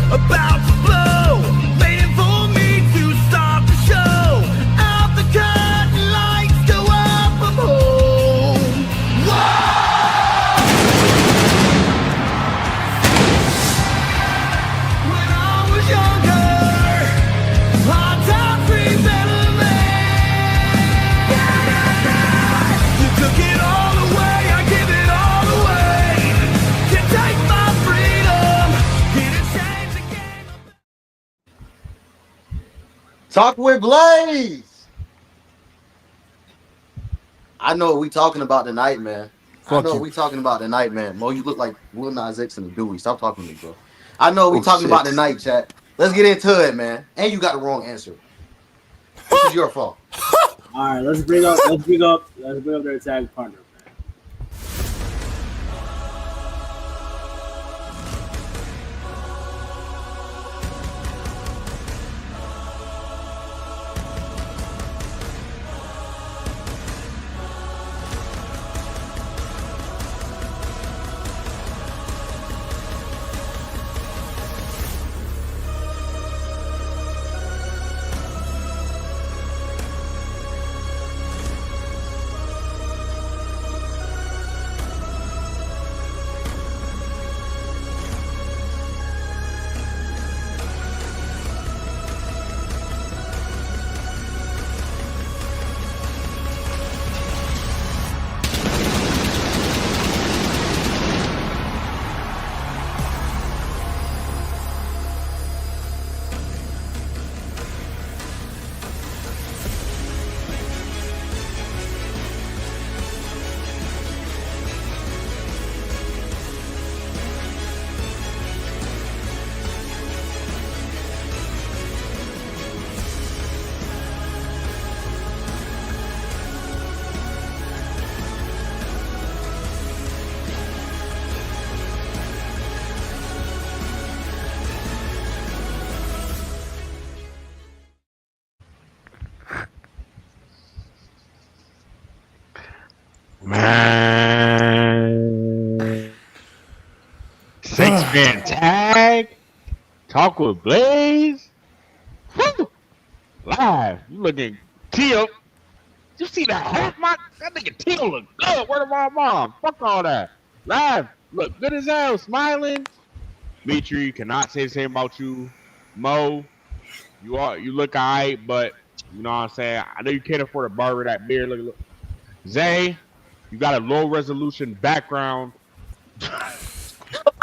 About to blow, waiting for me to start the show. Out the curtain, lights go up, I'm home. Whoa! When I was younger, hard times bring better man. You took it all away, I give it all away. Can't take my freedom, didn't change. Talk with Blaze. I know what we talking about tonight, man. I know what we talking about tonight, man. Mo, you look like Lil Nas X and the Dewey. Stop talking to me, bro. I know what we talking about tonight, chat. Let's get into it, man. And you got the wrong answer. This is your fault. All right, let's bring up their tag partner. Man. 6-man tag. Talk with Blaze. Woo! Live. You looking Teal. You see that hat, my that nigga Teal look good. Word of my mom. Fuck all that. Live. Look good as hell. Smiling. Mitry, cannot say the same about you. Mo, you look alright, but you know what I'm saying? I know you can't afford to barber that beard. Look. Zay, you got a low resolution background. Oh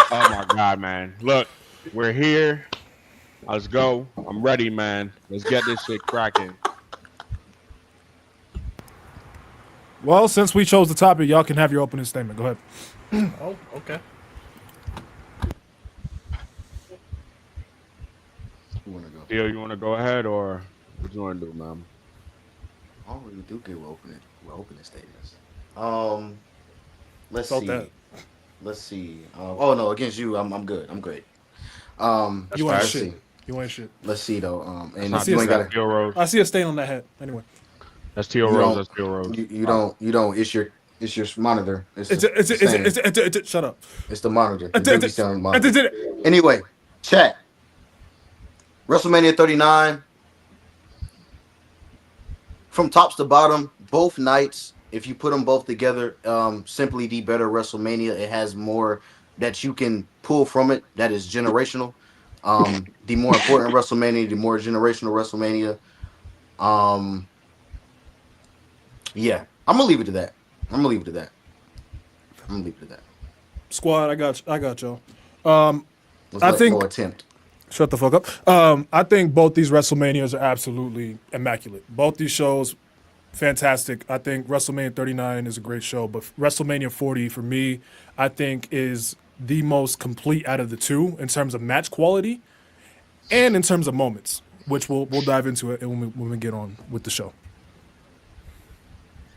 my god, man. Look, we're here. Let's go. I'm ready, man. Let's get this shit cracking. Well, since we chose the topic, y'all can have your opening statement. Go ahead. Oh, okay. Theo, you want to go ahead, or what you want to do, man? I don't really do good with opening statements. Let's see. That. Let's see. Oh no, against you, I'm good. I'm great. You ain't shit. You ain't shit. Let's see though. And you ain't got Teal Rose. I see a stain on that hat. Anyway. That's Teal Rose. That's Teal Rose. You don't. It's your monitor. It's shut up. It's the monitor. The monitor. Anyway, chat. WrestleMania 39. From tops to bottom, both nights, if you put them both together, simply the better WrestleMania. It has more that you can pull from it that is generational. The more important WrestleMania, the more generational WrestleMania. Yeah, I'm gonna leave it to that. Squad, I got y'all. I think no attempt. Shut the fuck up. I think both these WrestleManias are absolutely immaculate. Both these shows, fantastic. I think WrestleMania 39 is a great show, but WrestleMania 40 for me, I think is the most complete out of the two in terms of match quality and in terms of moments, which we'll dive into it when we get on with the show.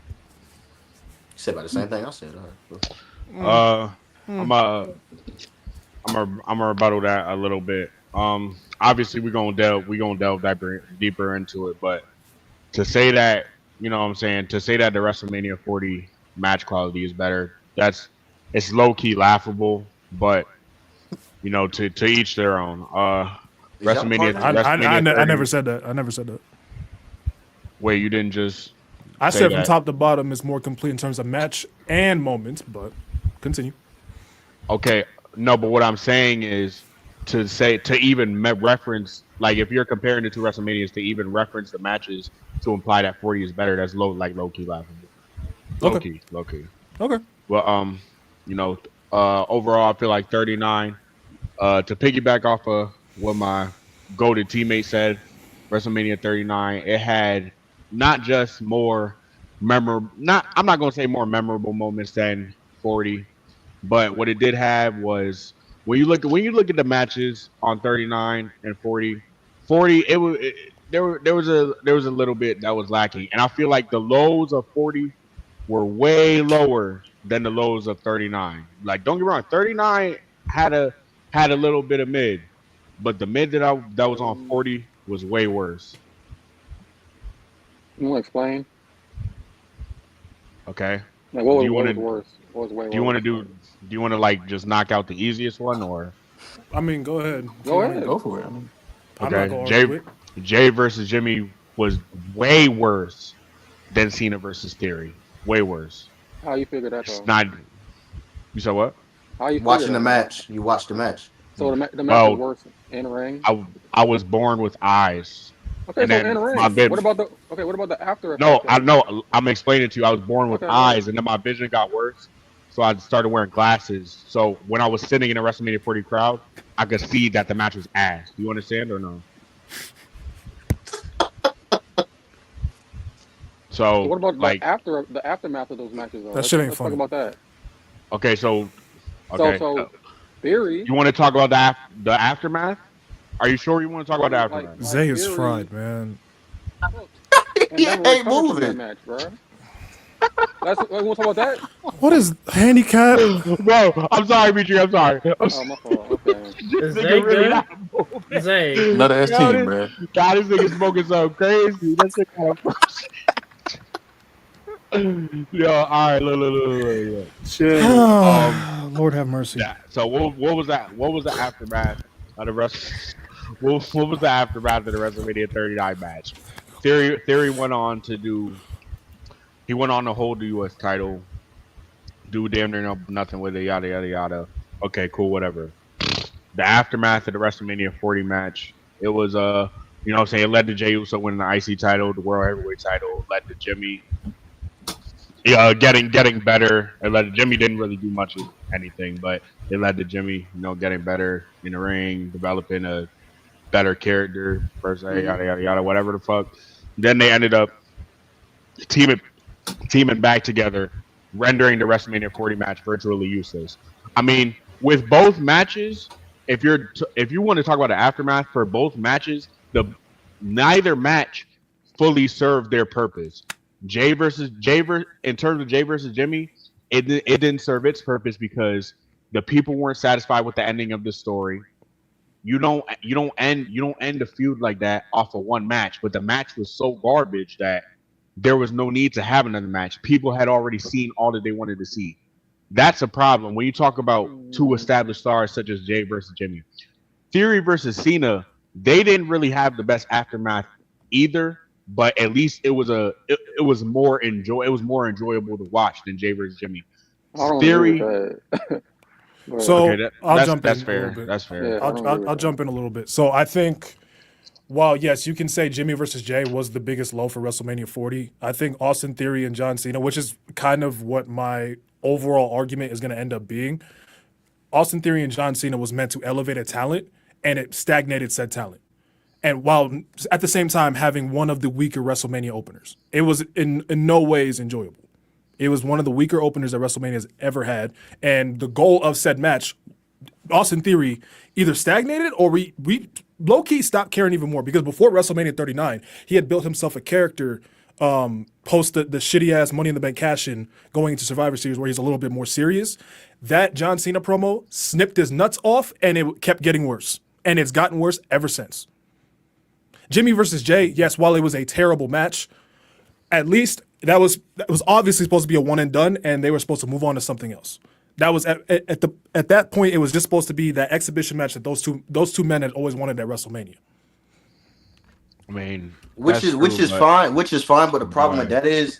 You said about the same thing I said. I'm gonna rebuttal that a little bit. Obviously we're gonna delve deeper into it, but to say that, you know what I'm saying, to say that the WrestleMania 40 match quality is better, it's low key laughable, but you know, to each their own. WrestleMania. I never said that. I never said that. Wait, you didn't just? I said from top to bottom is more complete in terms of match and moments, but continue. Okay, no, but what I'm saying is to even reference, like if you're comparing the two WrestleManias, to even reference the matches to imply that 40 is better, that's low key laughable. Low key. Okay. Well, you know, overall, I feel like 39. To piggyback off of what my goated teammate said, WrestleMania 39, it had not just more memorable, I'm not gonna say more memorable moments than 40, but what it did have was when you look at the matches on 39 and 40, there was a little bit that was lacking, and I feel like the lows of 40 were way lower than the lows of 39. Like, don't get me wrong, 39 had a little bit of mid, but the mid that was on 40 was way worse. You want to explain? Okay. Like, what was worse? What was way worse? Do you want to like just knock out the easiest one, or? I mean, go ahead. Go for it. I mean, okay. Jay versus Jimmy was way worse than Cena versus Theory. Way worse. How you figure that? It's not. You said what? How you watching the match? You watched the match. So the match was worse in the ring. I was born with eyes. Okay, so in the ring. What about the after effect? No, I know. I'm explaining to you. I was born with eyes, and then my vision got worse, so I started wearing glasses. So when I was sitting in a WrestleMania 40 crowd, I could see that the match was ass. Do you understand or no? So what about like the aftermath of those matches? Though? That shit ain't let's funny. talk about that. Okay, so Theory. You want to talk about the aftermath? Are you sure you want to talk about the aftermath? Zay is fried, man. He ain't moving. Match, bro. We want to talk about that? What is handicap? Bro, I'm sorry, Mitry. I'm sorry. Oh, my fault. Okay. Is Zay good? Zay. Another S team, bro. God, this nigga smoking so crazy. That shit kind of Yo, all right, look. Shit. Lord have mercy. Yeah. So what was that? What was the aftermath of the rest? What was the aftermath of the WrestleMania 39 match? Theory went on to do. He went on to hold the U.S. title. Do damn near nothing with it. Yada yada yada. Okay, cool, whatever. The aftermath of the WrestleMania 40 match. It was you know what I'm saying, it led to Jey Uso winning the IC title, the World Heavyweight title. Led to Jimmy getting better. It led to Jimmy didn't really do much of anything, but it led to Jimmy, you know, getting better in the ring, developing a better character, per se, yada yada yada, whatever the fuck. Then they ended up teaming back together, rendering the WrestleMania 40 match virtually useless. I mean, with both matches, if you want to talk about the aftermath for both matches, neither match fully served their purpose. In terms of Jay versus Jimmy, it didn't serve its purpose because the people weren't satisfied with the ending of the story. You don't end the feud like that off of one match, but the match was so garbage that there was no need to have another match. People had already seen all that they wanted to see. That's a problem when you talk about two established stars such as Jay versus Jimmy. Theory versus Cena, they didn't really have the best aftermath either, but at least it was more enjoyable to watch than Jay versus Jimmy. Theory. So okay, I'll jump in. That's fair. That's fair. Yeah, I'll jump in a little bit. So I think, while yes, you can say Jimmy versus Jay was the biggest low for WrestleMania 40, I think Austin Theory and John Cena, which is kind of what my overall argument is going to end up being, Austin Theory and John Cena was meant to elevate a talent, and it stagnated said talent. And while at the same time having one of the weaker WrestleMania openers, it was in no ways enjoyable. It was one of the weaker openers that WrestleMania has ever had, and the goal of said match Austin Theory either stagnated or we low-key stopped caring even more, because before WrestleMania 39, he had built himself a character post the shitty-ass Money in the Bank cash-in going into Survivor Series where he's a little bit more serious. That John Cena promo snipped his nuts off, and it kept getting worse. And it's gotten worse ever since. Jimmy versus Jay, yes, while it was a terrible match, at least that was obviously supposed to be a one and done, and they were supposed to move on to something else. That was at that point, it was just supposed to be that exhibition match that those two men had always wanted at WrestleMania. I mean, which is fine. But the problem with that is,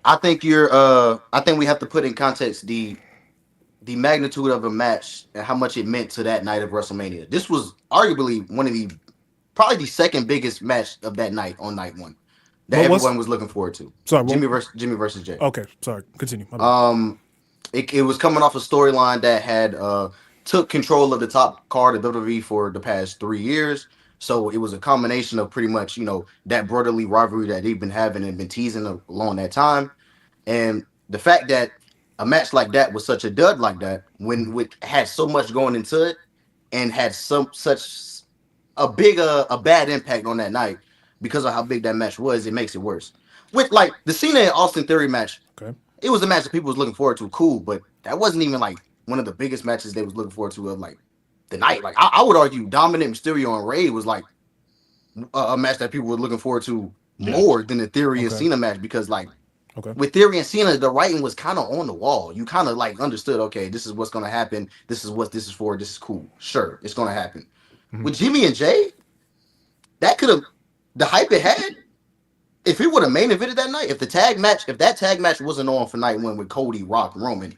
I think we have to put in context the magnitude of a match and how much it meant to that night of WrestleMania. This was arguably probably the second biggest match of that night on night one that everyone was looking forward to. Sorry, Jimmy versus Jay. Okay, sorry. Continue. It was coming off a storyline that had took control of the top card of WWE for the past 3 years. So it was a combination of pretty much, that brotherly rivalry that they've been having and been teasing along that time. And the fact that a match like that was such a dud like that, when it had so much going into it and had such a bad impact on that night because of how big that match was, it makes it worse. With like the Cena and Austin Theory match, okay, it was a match that people was looking forward to, cool, but that wasn't even like one of the biggest matches they was looking forward to of like the night. Like I would argue Dominic Mysterio and Ray was like a match that people were looking forward to more than the Theory and Cena match, because like with Theory and Cena, the writing was kind of on the wall. You kind of like understood, okay, this is what's going to happen. This is what this is for. This is cool. Sure, it's going to happen. Mm-hmm. With Jimmy and Jay, that could have, the hype it had, if it would have main evented that night, if that tag match wasn't on for night one with Cody, Rock, Roman,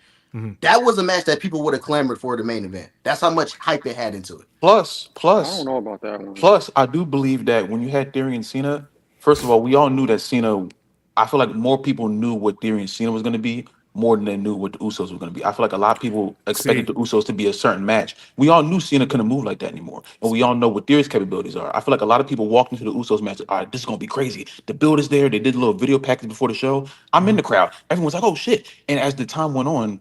that was a match that people would have clamored for the main event. That's how much hype it had into it. Plus, I don't know about that one. Plus, I do believe that when you had Theory and Cena, first of all, we all knew that Cena, I feel like more people knew what Theory and Cena was going to be more than they knew what the Usos were going to be. I feel like a lot of people expected the Usos to be a certain match. We all knew Cena couldn't move like that anymore. And we all know what Theory's capabilities are. I feel like a lot of people walked into the Usos match, all right, this is going to be crazy. The build is there. They did a little video package before the show. I'm in the crowd. Everyone's like, oh, shit. And as the time went on,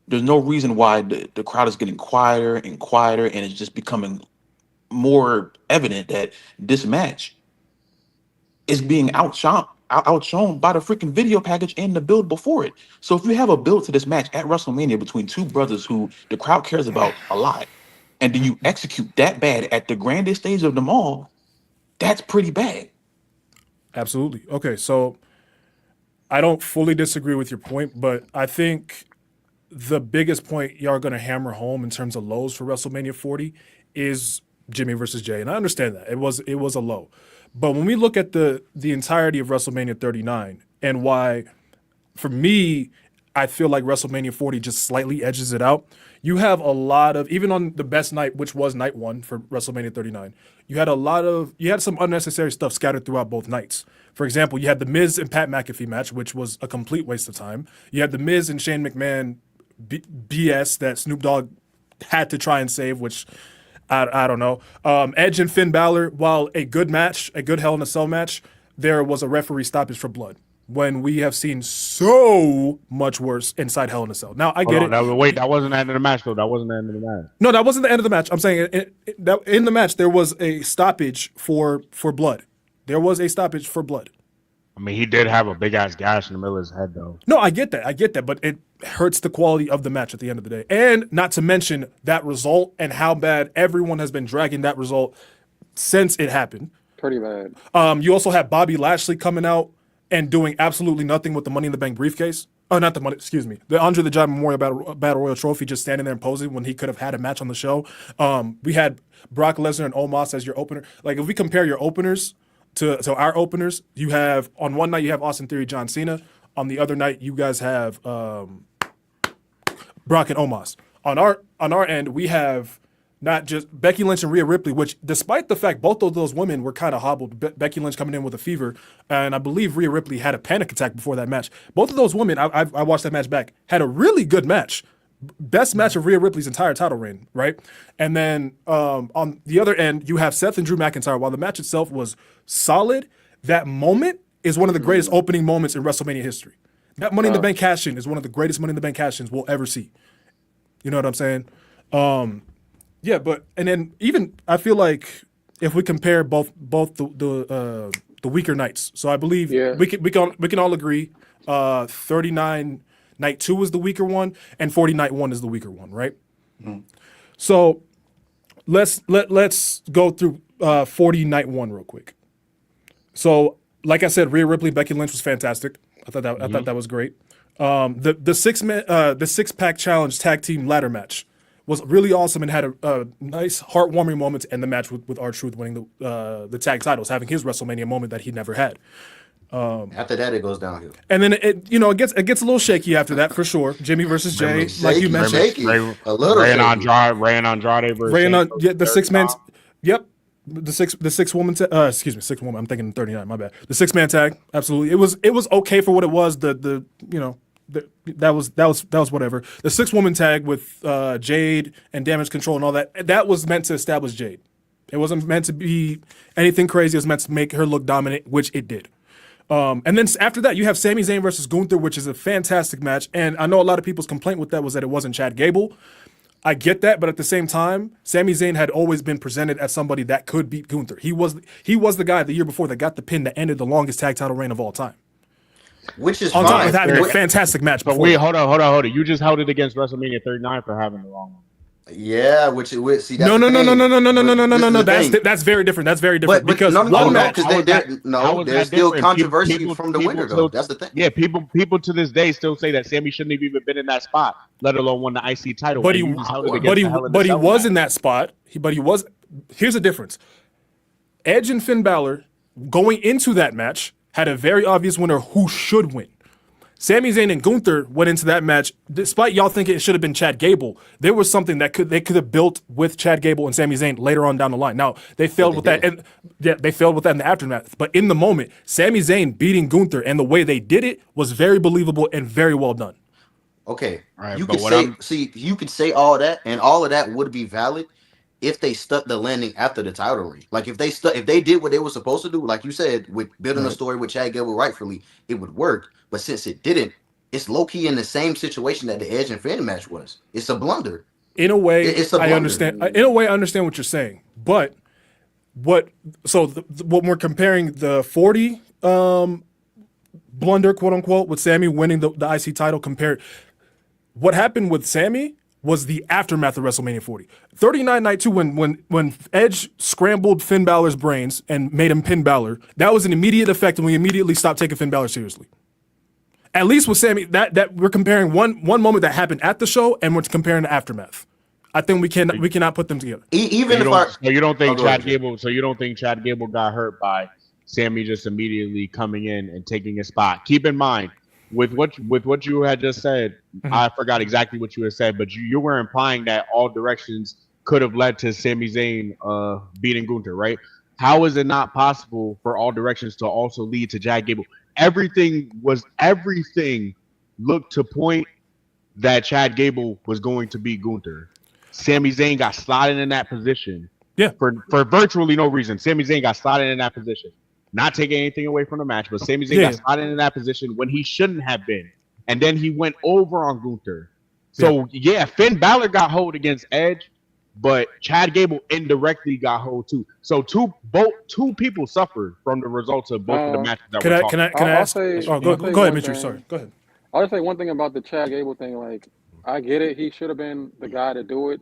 there's no reason why the crowd is getting quieter and quieter, and it's just becoming more evident that this match is being outshone by the freaking video package and the build before it. So if you have a build to this match at WrestleMania between two brothers who the crowd cares about a lot, and then you execute that bad at the grandest stage of them all, that's pretty bad. Absolutely. Okay, so I don't fully disagree with your point, but I think the biggest point y'all are going to hammer home in terms of lows for WrestleMania 40 is Jimmy versus Jay. And I understand that. It was a low. But when we look at the entirety of WrestleMania 39 and why, for me, I feel like WrestleMania 40 just slightly edges it out, you have a lot of, even on the best night, which was night one for WrestleMania 39, you had some unnecessary stuff scattered throughout both nights. For example, you had the Miz and Pat McAfee match, which was a complete waste of time. You had the Miz and Shane McMahon BS that Snoop Dogg had to try and save, which I don't know. Edge and Finn Balor, while a good match, a good Hell in a Cell match, there was a referee stoppage for blood, when we have seen so much worse inside Hell in a Cell. Now, I get it. Wait, that wasn't the end of the match, though. That wasn't the end of the match. No, that wasn't the end of the match. I'm saying in the match, there was a stoppage for blood. There was a stoppage for blood. I mean, he did have a big-ass gash in the middle of his head, though. No, I get that, but it hurts the quality of the match at the end of the day. And not to mention that result and how bad everyone has been dragging that result since it happened. Pretty bad. You also have Bobby Lashley coming out and doing absolutely nothing with the Money in the Bank briefcase. Oh, not the money, excuse me. The Andre the Giant Memorial Battle Royal Trophy, just standing there and posing when he could have had a match on the show. We had Brock Lesnar and Omos as your opener. Like, if we compare your openers to our openers, you have, on one night you have Austin Theory, John Cena. On the other night, you guys have Brock and Omos. On our end, we have not just Becky Lynch and Rhea Ripley, which, despite the fact both of those women were kind of hobbled, Becky Lynch coming in with a fever, and I believe Rhea Ripley had a panic attack before that match. Both of those women, I watched that match back, had a really good match. Best match of Rhea Ripley's entire title reign, right? And then on the other end, you have Seth and Drew McIntyre. While the match itself was solid, that moment is one of the greatest opening moments in WrestleMania history. That Money in the Bank cash-in is one of the greatest Money in the Bank cash-ins we'll ever see. You know what I'm saying? Yeah, but and then even I feel like if we compare both the weaker nights, so I believe we can all agree 39 night 2 is the weaker one and 40 night 1 is the weaker one, right? So let's go through 40 night 1 real quick. So like I said, Rhea Ripley, Becky Lynch was fantastic. I thought that was great. The 6-pack challenge tag team ladder match was really awesome and had a nice heartwarming moment to end the match with R-Truth winning the tag titles, having his WrestleMania moment that he never had. After that, it goes downhill. And then it gets a little shaky after that for sure. Jimmy versus Jay, like you mentioned, a little Ray and shaky. Andrade versus Ray and the 6-man. Yep. The six woman. Excuse me, 6 woman. I'm thinking 39. My bad. The 6-man tag. Absolutely. It was okay for what it was. That was whatever. The 6-woman tag with Jade and Damage Control and all that was meant to establish Jade. It wasn't meant to be anything crazy. It was meant to make her look dominant, which it did. And then after that, you have Sami Zayn versus Gunther, which is a fantastic match. And I know a lot of people's complaint with that was that it wasn't Chad Gable. I get that, but at the same time, Sami Zayn had always been presented as somebody that could beat Gunther. He was the guy the year before that got the pin that ended the longest tag title reign of all time. Which is on top fine. of having a fantastic match. But wait, hold on. You just held it against WrestleMania 39 for having the wrong one. Yeah, which see that's no. That's very different. That's very different because there's still controversy from the winner though. That's the thing. Yeah, people to this day still say that Sammy shouldn't have even been in that spot, let alone won the IC title. But he was in that spot. Here's the difference. Edge and Finn Balor going into that match had a very obvious winner who should win. Sami Zayn and Gunther went into that match, despite y'all thinking it should have been Chad Gable. There was something that they could have built with Chad Gable and Sami Zayn later on down the line. Now they failed with that, and they failed with that in the aftermath. But in the moment, Sami Zayn beating Gunther and the way they did it was very believable and very well done. Okay, right, you could say all that, and all of that would be valid if they stuck the landing after the title reign. Like if they did what they were supposed to do, like you said, with building a story with Chad Gable rightfully, it would work. But since it didn't, it's low-key in the same situation that the Edge and Finn match was. It's a blunder. In a way, it's a blunder. I understand. In a way, I understand what you're saying. But what we're comparing the 40 blunder, quote unquote, with Sammy winning the IC title compared. What happened with Sammy was the aftermath of WrestleMania 40. 39 night 2 when Edge scrambled Finn Balor's brains and made him pin Balor, that was an immediate effect, and we immediately stopped taking Finn Balor seriously. At least with Sammy, that we're comparing one moment that happened at the show, and we're comparing the aftermath. I think we cannot put them together. So you don't think Chad Gable got hurt by Sammy just immediately coming in and taking his spot? Keep in mind, with what you had just said, I forgot exactly what you had said, but you were implying that all directions could have led to Sami Zayn beating Gunther, right? How is it not possible for all directions to also lead to Chad Gable? Everything looked to point that Chad Gable was going to beat Gunther. Sami Zayn got slotted in that position. Yeah. For virtually no reason. Sami Zayn got slotted in that position. Not taking anything away from the match, but Sami Zayn got slotted in that position when he shouldn't have been. And then he went over on Gunther. So Finn Balor got hold against Edge, but Chad Gable indirectly got hold too. So two people suffered from the results of both of the matches that we're talking about. Can I ask? Go ahead, Mitry. Sorry. Go ahead. I'll just say one thing about the Chad Gable thing. Like, I get it. He should have been the guy to do it.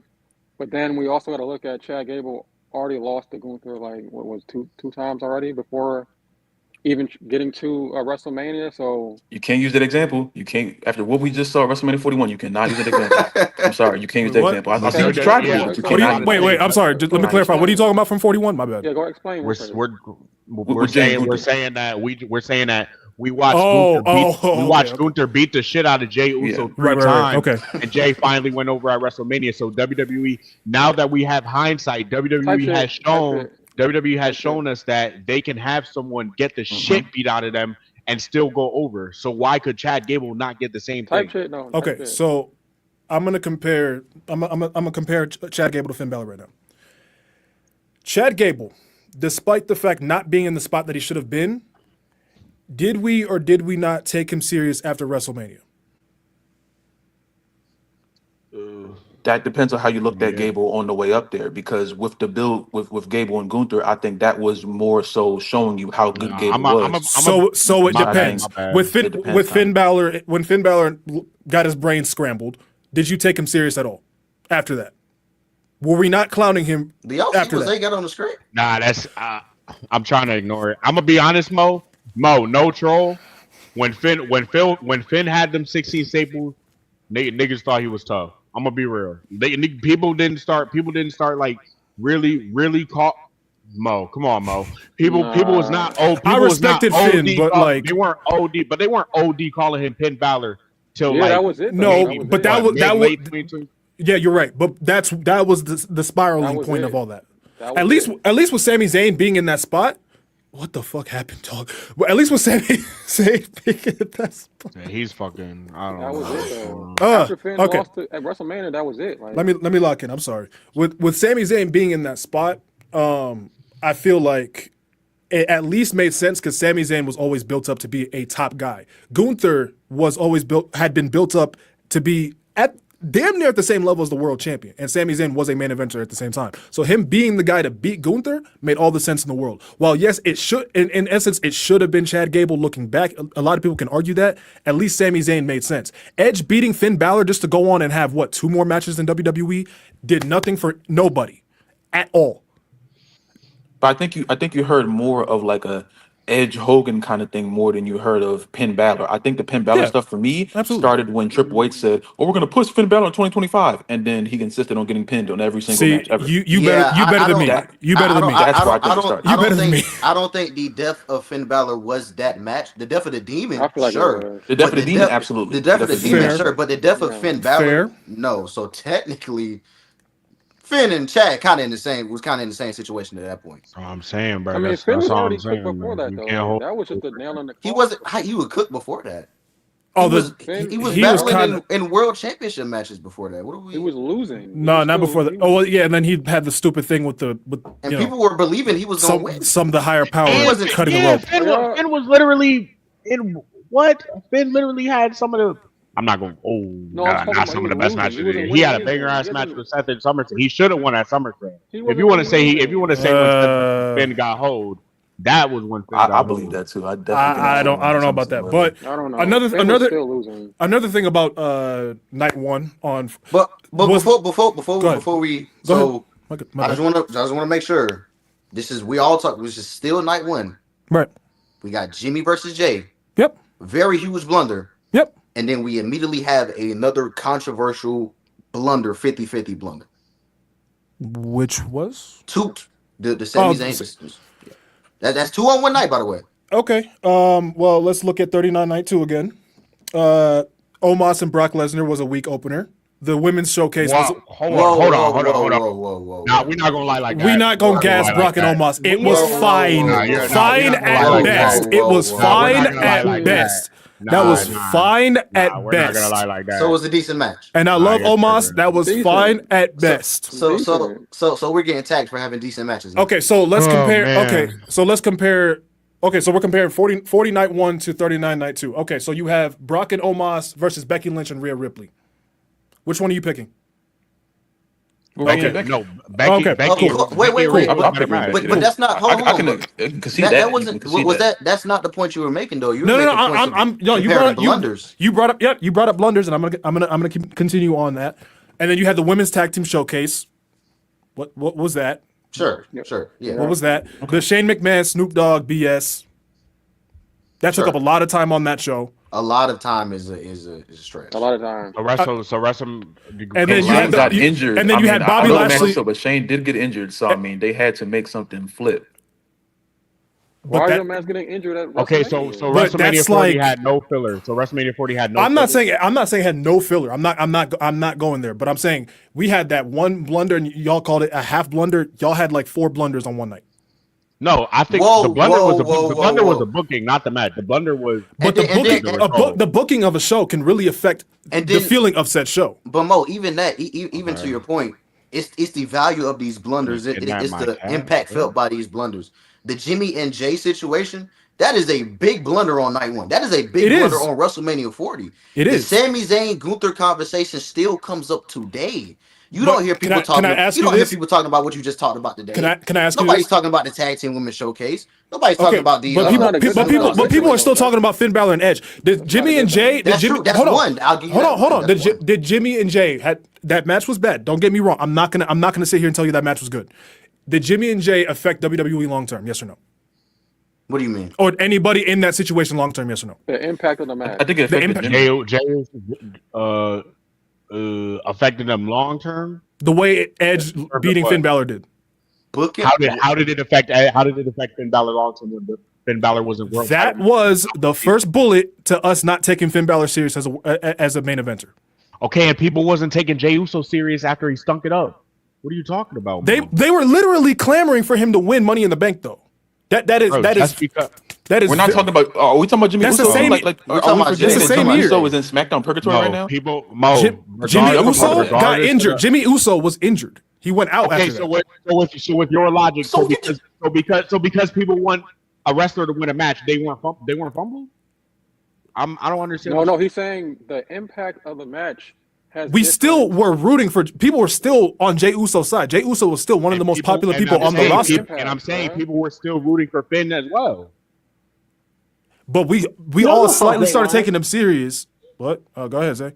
But then we also got to look at Chad Gable already lost to Gunther, like, what was two times already before even getting to WrestleMania. So you can't use that example. You can't, after what we just saw at WrestleMania 41, you cannot use that example. I'm sorry, you can't use that example. I see what you tried to do. Wait, I'm sorry. Let me clarify. What are you talking about from 41? My bad. Yeah, go explain. We're saying that we watched Gunther beat the shit out of Jay Uso three times. Okay. And Jay finally went over at WrestleMania. So WWE, now that we have hindsight, WWE has shown us that they can have someone get the shit beat out of them and still go over. So why could Chad Gable not get the same thing? Okay, so I'm gonna compare. I'm gonna compare Chad Gable to Finn Balor right now. Chad Gable, despite the fact not being in the spot that he should have been, did we or did we not take him serious after WrestleMania? That depends on how you looked at Gable on the way up there. Because with the build with Gable and Gunther, I think that was more so showing you how good Gable was. So it depends. With Finn Balor, when Finn Balor got his brain scrambled, did you take him serious at all? After that, were we not clowning him? The LC was they got on the screen. Nah, that's. I'm trying to ignore it. I'm gonna be honest, Mo. No troll. When Finn had them 16 staples, niggas thought he was tough. I'm gonna be real. People didn't start like really caught Mo. Come on, Mo. People was not old. I respected Finn, but like they weren't OD, but they weren't OD calling him Finn Balor till like that was it. No, but that was yeah, you're right. But that was the spiraling point of all that. At least with Sami Zayn being in that spot. What the fuck happened, dog? Well, at least with Sami Zayn being in that spot. Yeah, he's fucking. I don't know. That was it, though. After Finn lost at WrestleMania, that was it. Like, let me lock in. I'm sorry. With Sami Zayn being in that spot, I feel like it at least made sense because Sami Zayn was always built up to be a top guy. Gunther had been built up to be at damn near at the same level as the world champion, and Sami Zayn was a main eventer at the same time. So him being the guy to beat Gunther made all the sense in the world. While yes, it should, in essence, it should have been Chad Gable. Looking back, a lot of people can argue that. At least Sami Zayn made sense. Edge beating Finn Balor just to go on and have 2 more matches in WWE did nothing for nobody at all. But I think you heard more of like a Edge Hogan kind of thing more than you heard of Finn Balor. I think the Finn Balor stuff for me started when Triple H said, "Oh, we're going to push Finn Balor in 2025," and then he insisted on getting pinned on every single match ever. You better than me. You better than me. That's where I think it started. You better than me. I don't think the death of Finn Balor was that match. The death of the Demon, I feel like sure. The death of the Demon, absolutely. The death of the Demon, sure. But the death of Finn Balor, Fair. no. So technically, Finn and Chad was kind of in the same situation at that point. That's all I'm saying, bro. I mean, That's Finn was all already I'm saying, cooked before man. that, You can't though. hold- That was just a nail in the He coffin. wasn't. He was cooked before that. Oh, He was battling in world championship matches before that. What are we? He was losing. No, not before that. Oh, well, yeah, and then he had the stupid thing with and people were believing he was going to win. Some of the higher power cutting the rope. Finn was literally in what? Finn literally had some of the. I'm not going. Oh, No, I'm talking not about some he of the was best losing. matches. He wasn't He had a winning banger ass either. match with Seth at SummerSlam. He should have won at SummerSlam. He If wasn't you want to say winning. when Finn got hold, that was when Finn got I believe that too. I don't know about that, but I don't know. another Finn was still losing. another thing about night one on. But was- before we Go so ahead. My I just want to make sure this is this is still night one. Right. We got Jimmy versus Jay. Yep. Very huge blunder. Yep. And then we immediately have another controversial blunder, 50-50 blunder. Which was the Sami Zayn sisters. Yeah. That's 2 on one night, by the way. Okay. Well, let's look at 39 Night 2 again. Omos and Brock Lesnar was a weak opener. The women's showcase was. Hold on. Nah, we're not gonna lie like that. We're not gonna gas Brock and Omos. It was fine. Fine at best. It was fine at best. That was fine at We're best. not gonna lie like that. So it was a decent match. And I love Omos. That was fine at best. So we're getting tagged for having decent matches. Now. Okay, so let's compare. man. Okay, so let's compare. Okay, so we're comparing 40 Night 1 to 39 Night 2. Okay, so you have Brock and Omos versus Becky Lynch and Rhea Ripley. Which one are you picking? Okay. No, Becky. Okay, Becky. cool. Wait. But But that's not. Hold on. I can see that. That wasn't. Was that? That's not the point you were making, though. You were No. making points I'm. of No, you comparing brought blunders. you brought up. Yep, you brought up blunders, and I'm gonna continue on that. And then you had the women's tag team showcase. What was that? Sure. Yeah. What was that? The Shane McMahon Snoop Dogg BS. That took up a lot of time on that show. A lot of time is a stretch. A lot of time. So wrestle. And then you had got injured. And then you had Bobby Lashley. But Shane did get injured, so I mean they had to make something flip. Why is your man getting injured at WrestleMania? Okay, so WrestleMania 40 had no filler. So WrestleMania 40 had no. I'm not saying it had no filler. I'm not going there. But I'm saying we had that one blunder, and y'all called it a half blunder. Y'all had like 4 blunders on one night. No, I think the blunder was the booking, not the match. The blunder was. But the booking of a show can really affect the feeling of said show. But Mo, even that, even to your point, it's the value of these blunders. It's the impact felt by these blunders. The Jimmy and Jay situation, That is a big blunder on night one. That is a big blunder on WrestleMania 40. The Sami Zayn Gunther conversation still comes up today. You don't hear people talking. You don't hear people talking about what you just talked about today. Can I ask Nobody's you talking about the tag team women's showcase. Nobody's talking about the. But people are still talking about Finn Balor and Edge. Did Jimmy and Jay? That's true. That's one. I'll give you hold on. Did Jimmy and Jay had that match was bad? Don't get me wrong. I'm not gonna sit here and tell you that match was good. Did Jimmy and Jay affect WWE long term? Yes or no? What do you mean? Or anybody in that situation long term? Yes or no? The impact of the match. I think it affected Jay affected them long term. The way Edge beating Finn Balor did. How did it affect Finn Balor long term? Finn Balor wasn't world. That was the first bullet to us not taking Finn Balor serious as a main eventer. Okay, and people wasn't taking Jey Uso serious after he stunk it up. What are you talking about? They were literally clamoring for him to win Money in the Bank, though. That is. We're not talking about. Are we talking about Jimmy Uso? That's the same. We're talking about Jimmy Uso is in SmackDown Purgatory right now. Jimmy Uso got injured. Jimmy Uso was injured. He went out. Okay, after so with your logic, because people want a wrestler to win a match, they weren't fumbling. I don't understand. No, he's saying the impact of the match. We still were rooting for people. Were still on Jey Uso's side. Jey Uso was still one of the most popular people on the roster. And I'm saying people were still rooting for Finn as well. But we all slightly started taking him serious. What? Go ahead, Zay.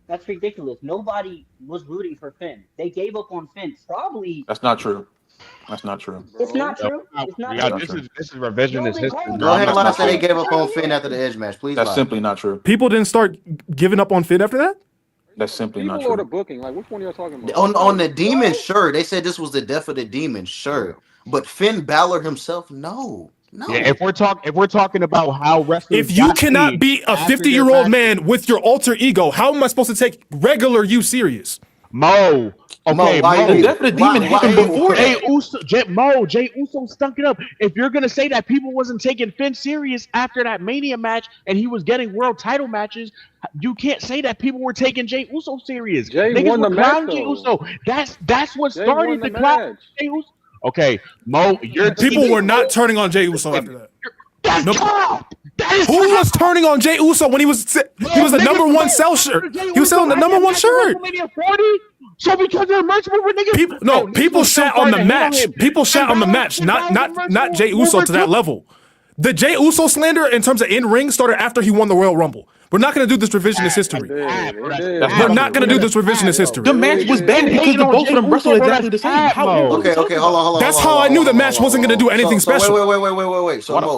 That's ridiculous. Nobody was rooting for Finn. They gave up on Finn. Probably. That's not true. That's not true. It's not true. It's not true. This is revisionist history. Go ahead and lie say they gave up on Finn after the Edge match, please. That's simply not true. People didn't start giving up on Finn after that? That's simply not People true. the booking. Like, which one are you talking about? On the Demon, sure. They said this was the death of the Demon, sure. But Finn Balor himself, no. Yeah, if we're talking about how wrestling, if you cannot beat a 50-year-old man with your alter ego, how am I supposed to take regular you serious? Mo. Okay, the death of the demon happened before Jey Uso stunk it up. If you're gonna say that people wasn't taking Finn serious after that Mania match and he was getting world title matches, you can't say that people were taking Jey Uso serious. Jey won the match. Jey Uso. That's what started the clown Jey Uso. Okay, Mo, people were not turning on Jey Uso after that. Who was turning on Jey Uso when he was the number one sell shirt? He was selling the number one shirt. So because they're merchant with niggas. People shat on the match. People shat on the match, not Jey Uso to that level. The Jey Uso slander in terms of in-ring started after he won the Royal Rumble. We're not going to do this revisionist history. We're not going to do this revisionist history. The match was bad because the both of them wrestled exactly the same. Okay, hold on. That's how I knew the match wasn't going to do anything special. Wait. So, Mo,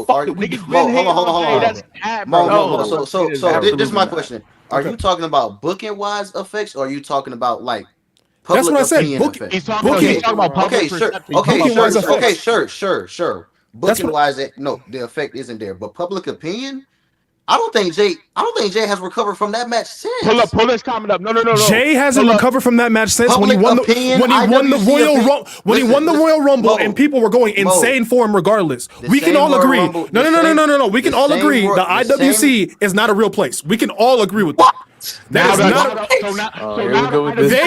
hold on. So, this is my question. Are you talking about booking-wise effects, or are you talking about, like, that's what I said. He's talking about public sure. Booking-wise, no, the effect isn't there. But public opinion, I don't think Jay has recovered from that match since. Pull this comment up. No. Jay hasn't recovered from that match since when he won the Royal Rumble and people were going insane for him regardless. We can all agree. No. We can all agree the IWC is not a real place. We can all agree with that. They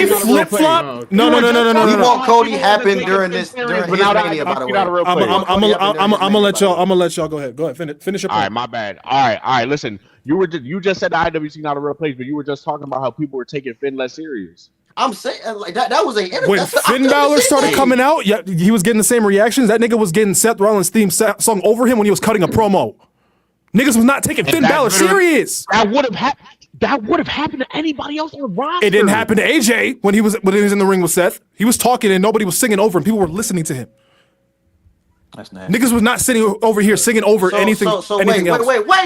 flip flop. No. We want Cody happen during his Mania. By the way, I'm gonna let y'all go ahead. Finish your point. All right, my bad. All right. Listen, you just said the IWC not a real place, but you were just talking about how people were taking Finn less serious. I'm saying like that was when Finn Balor started coming out. Yeah, he was getting the same reactions. That nigga was getting Seth Rollins' theme song over him when he was cutting a promo. Niggas was not taking Finn Balor serious. That would have happened to anybody else on the roster. It didn't happen to AJ when he was in the ring with Seth. He was talking and nobody was singing over him. People were listening to him. That's nasty. Niggas was not sitting over here singing over anything. Else. Wait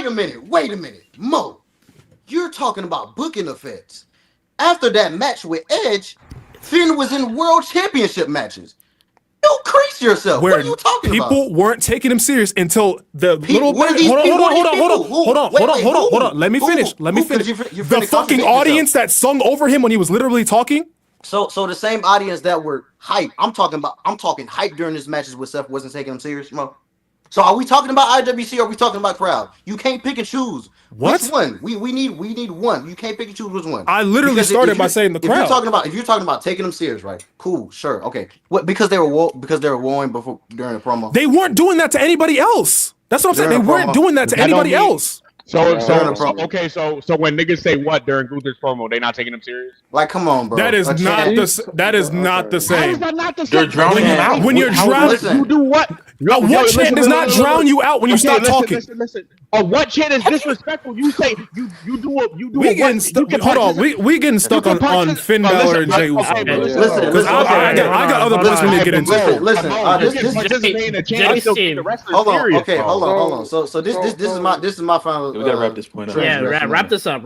a minute. Mo, you're talking about booking effects. After that match with Edge, Finn was in world championship matches. Don't crease yourself. What are you talking about? People weren't taking him serious until the little bit. Hold on. Let me finish. The fucking audience that sung over him when he was literally talking. So the same audience that were hype. I'm talking hype during his matches with Seth wasn't taking him serious, Mo. So are we talking about IWC or are we talking about crowd? You can't pick and choose. What? Which one? We need one. You can't pick and choose which one. I literally started by saying the crowd. If you're talking about taking them serious, right? Cool, sure, okay. What? Because they were warring before during the promo. They weren't doing that to anybody else. That's what I'm saying. They weren't doing that to anybody else. So when niggas say what during Gunther's promo, they not taking them serious? Like, come on, bro. That is not the same. How is that not the They're same? drowning him out. When you're drowning, you do what? What chant does not drown you out when you start talking? Listen. What chant is disrespectful? You say you do it. We getting stuck. Hold on. We getting stuck on Finn Balor and Jey Uso. Because I got other points we need to get into. Listen. Hold on. So this is my final. We gotta wrap this point up. Yeah, wrap this up.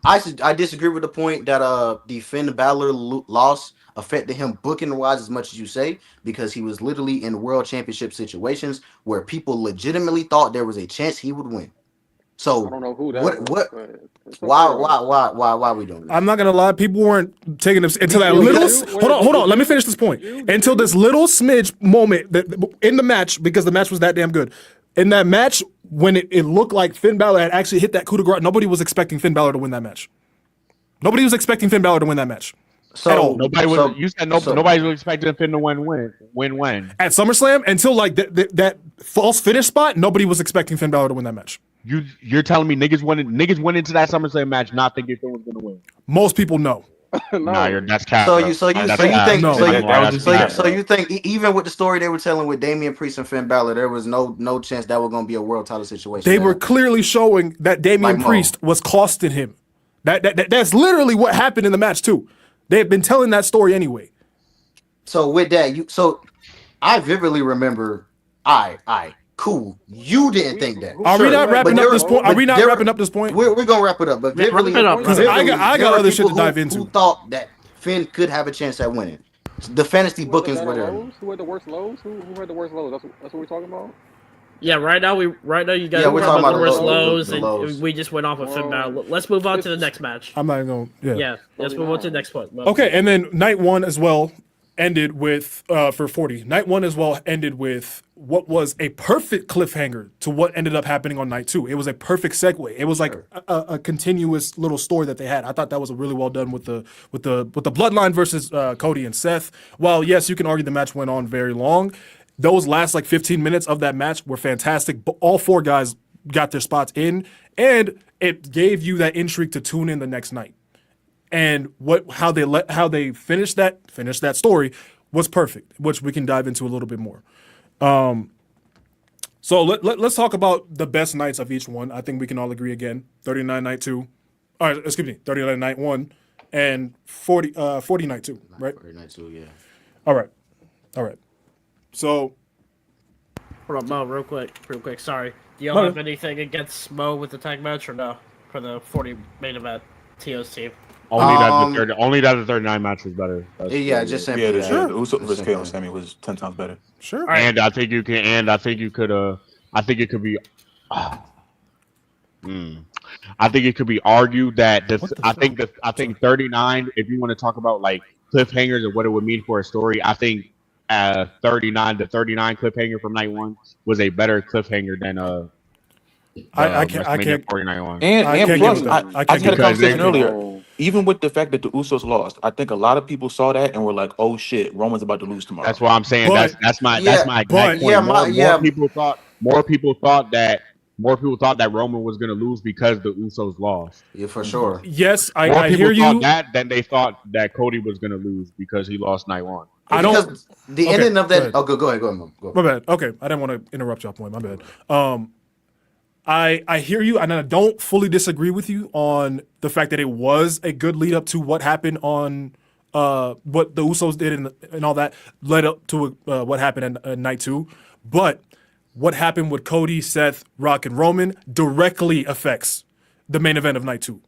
I disagree with the point that the Finn Balor loss affected him booking wise as much as you say, because he was literally in world championship situations where people legitimately thought there was a chance he would win. So I don't know who that why are we doing this? I'm not gonna lie, people weren't taking this until that little. Hold on. Let me finish this point. Until this little smidge moment that in the match, because the match was that damn good. In that match, when it looked like Finn Balor had actually hit that coup de grace, nobody was expecting Finn Balor to win that match. Nobody was expecting Finn Balor to win that match. Nobody was expecting Finn to win at SummerSlam until like that false finish spot. Nobody was expecting Finn Balor to win that match. You're telling me niggas went into that SummerSlam match not thinking Finn was gonna win? Most people know. That's cap. So you think even with the story they were telling with Damian Priest and Finn Balor, there was no chance that was gonna be a world title situation. They were clearly showing that Damian Priest was costing him. That's literally what happened in the match too. They have been telling that story anyway. So with that, I vividly remember. Cool. You didn't think that. Are we not wrapping up this point? Are we not wrapping up this point? We're gonna wrap it up, but vividly, because I got other shit to dive into. Who thought that Finn could have a chance at winning? The fantasy bookings were there. Who had the worst lows? Who had the worst lows? That's what we're talking about. Yeah, right now you guys we're talking about the worst lows, the and lows. We just went off of Finn Balor. Let's move on to the next match. I'm not going. Yeah, let's move on to the next one. Okay, and then night one as well ended with for 40. Night one as well ended with what was a perfect cliffhanger to what ended up happening on night two. It was a perfect segue. It was like a continuous little story that they had. I thought that was really well done with the Bloodline versus Cody and Seth. While yes, you can argue the match went on very long, those last like 15 minutes of that match were fantastic. But all four guys got their spots in, and it gave you that intrigue to tune in the next night. And how they finished that story was perfect, which we can dive into a little bit more. So let's talk about the best nights of each one. I think we can all agree again. 39 night 2. 39 night 1 and 40 night 2, right? 40 night 2, yeah. All right. So hold on, Mo, real quick. Sorry. Do y'all have anything against Mo with the tag match or no? For the 40 main event TO's team. Only that the 39 match was better. Just simply the Uso versus KO Sammy was 10 times better. Sure. And I think you can. And I think you could. I think it could be. I think it could be argued that I think 39. If you want to talk about like cliffhangers and what it would mean for a story, I think 39 cliffhanger from night one was a better cliffhanger than I can't 49 one. And plus, I had a conversation earlier. Even with the fact that the Usos lost, I think a lot of people saw that and were like, "Oh shit, Roman's about to lose tomorrow." That's why I'm saying that's my exact point. More people thought that Roman was going to lose because the Usos lost. Yeah, for sure. Yes, I hear you. Thought that then they thought that Cody was going to lose because he lost night one. I don't. The ending of that. Go ahead. My bad. Okay, I didn't want to interrupt y'all point. My bad. I hear you, and I don't fully disagree with you on the fact that it was a good lead up to what happened on what the Usos did and all that led up to what happened in night 2. But what happened with Cody, Seth, Rock, and Roman directly affects the main event of night 2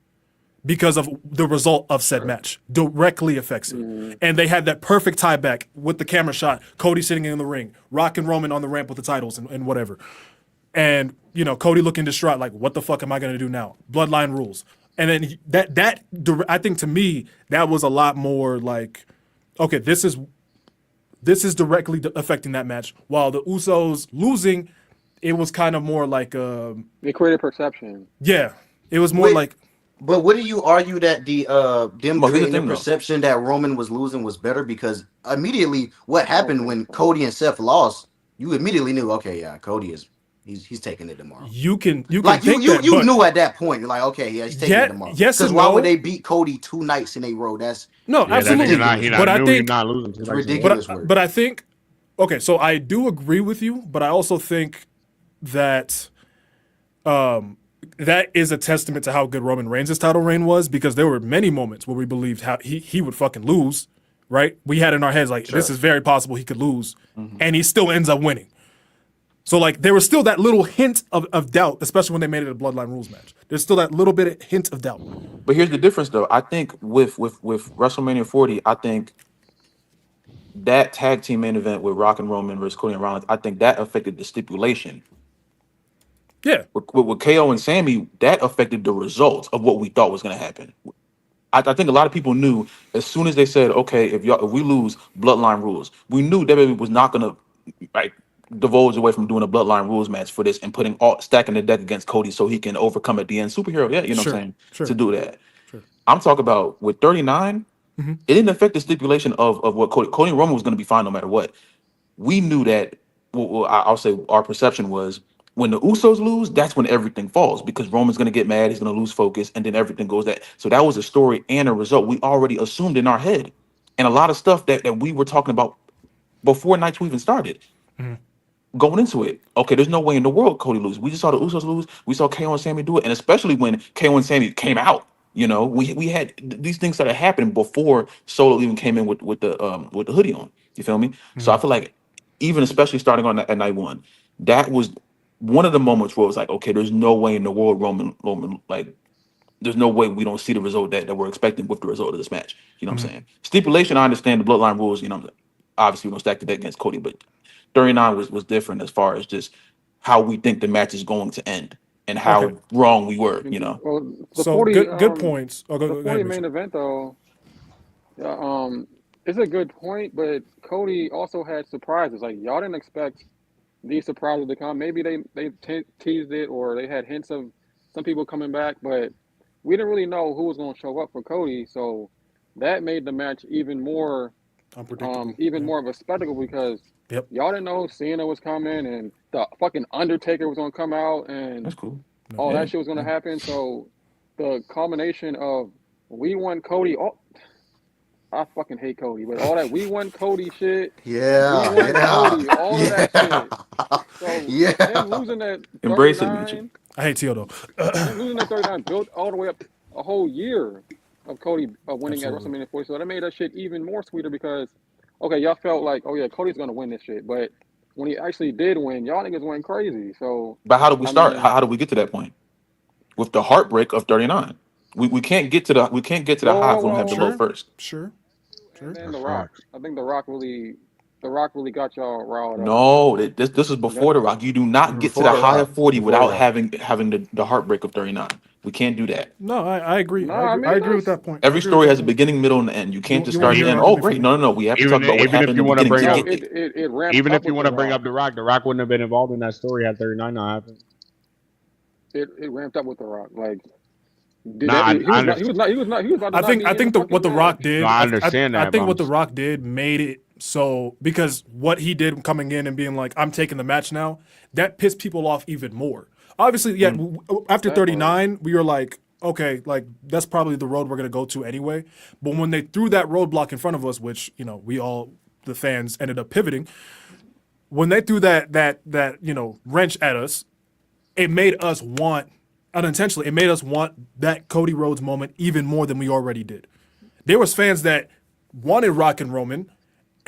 because of the result of said match. Directly affects it. And they had that perfect tie back with the camera shot, Cody sitting in the ring, Rock and Roman on the ramp with the titles and whatever. And, Cody looking distraught, like, what the fuck am I going to do now? Bloodline rules. And then that I think to me, that was a lot more like, okay, this is directly affecting that match. While the Usos losing it was kind of more like They created perception. Yeah, it was more like. But wouldn't you argue that the them Well, here's the creating the thing, though. perception that Roman was losing was better because immediately what happened when Cody and Seth lost, you immediately knew, okay, yeah, Cody is he's taking it tomorrow. You can Like think you that, but knew at that point, like, okay, yeah, he's taking it tomorrow. yes Because and why no. would they beat Cody 2 nights in a row? That's absolutely. But I think it's ridiculous work. But I think okay, so I do agree with you, but I also think that that is a testament to how good Roman Reigns' title reign was, because there were many moments where we believed how he would fucking lose, right? We had in our heads, like, this is very possible he could lose, and he still ends up winning. So, like, there was still that little hint of doubt, especially when they made it a Bloodline Rules match. There's still that little bit of hint of doubt. But here's the difference, though. I think with WrestleMania 40, I think that tag team main event with Rock and Roman versus Cody and Rollins, I think that affected the stipulation. Yeah. With KO and Sammy, that affected the results of what we thought was going to happen. I think a lot of people knew as soon as they said, okay, if we lose Bloodline Rules, we knew WWE was not going to divulge away from doing a Bloodline Rules match for this and stacking the deck against Cody so he can overcome at the end. Superhero, yeah, you know what I'm saying? To do that. I'm talking about with 39, it didn't affect the stipulation of what Cody and Roman was going to be fine no matter what. We knew that, I'll say our perception was, when the Usos lose, that's when everything falls, because Roman's going to get mad, he's going to lose focus, and then everything goes that. So that was a story and a result we already assumed in our head. And a lot of stuff that we were talking about before nights we even started. Going into it, okay, there's no way in the world Cody loses. We just saw the Usos lose. We saw KO and Sammy do it. And especially when KO and Sammy came out, you know, we had these things started happening before Solo even came in with the hoodie on. You feel me? So I feel like even especially starting on at night one, that was one of the moments where it was like, okay, there's no way in the world Roman, like, there's no way we don't see the result that we're expecting with the result of this match. You know what I'm saying? Stipulation, I understand the Bloodline Rules, you know, obviously we don't stack the deck against Cody, but 39 was different as far as just how we think the match is going to end and how wrong we were, you know. Well, the So 40, good points. Oh, the go 40 ahead, main Mitch. event though, it's a good point, but Cody also had surprises. Like, y'all didn't expect these surprises to come. Maybe they teased it, or they had hints of some people coming back, but we didn't really know who was going to show up for Cody. So that made the match even more more of a spectacle, because y'all didn't know Cena was coming and the fucking Undertaker was going to come out and that's cool. All that shit was going to happen. So the combination of we want Cody. I fucking hate Cody, but all that we want Cody shit. Yeah, we want Cody, all of that shit. So him losing that Embrace it, 39, I hate Tio though. him losing that 39 built all the way up a whole year of Cody winning Absolutely. at WrestleMania 40. So that made that shit even more sweeter, because okay, y'all felt like, oh yeah, Cody's gonna win this shit, but when he actually did win, y'all niggas went crazy. So But how did we start? mean, How did we get to that point? With the heartbreak of 39. We can't get to the high if we don't have the low first. Sure. And then The Rock. I think The Rock really got y'all riled up. No, this is before the Rock. You do not get to the high of 40 without having the heartbreak of 39. We can't do that. No, I agree. No, I agree with that point. Every story has a beginning, middle, and end. You can't just start and end. Oh, great. No. We have to talk about what happened in the beginning to get there. It ramped Even up if you with want to bring up The Rock wouldn't have been involved in that story had 39 not happened. It ramped up with The Rock. Like, I think what The Rock did. No, I understand that. I think what The Rock did made it so, because what he did coming in and being like, I'm taking the match now, that pissed people off even more. Obviously, yeah. After 39, we were like, okay, like that's probably the road we're gonna go to anyway. But when they threw that roadblock in front of us, which we all, the fans, ended up pivoting. When they threw that wrench at us, it made us want. Unintentionally, it made us want that Cody Rhodes moment even more than we already did. There was fans that wanted Rock and Roman,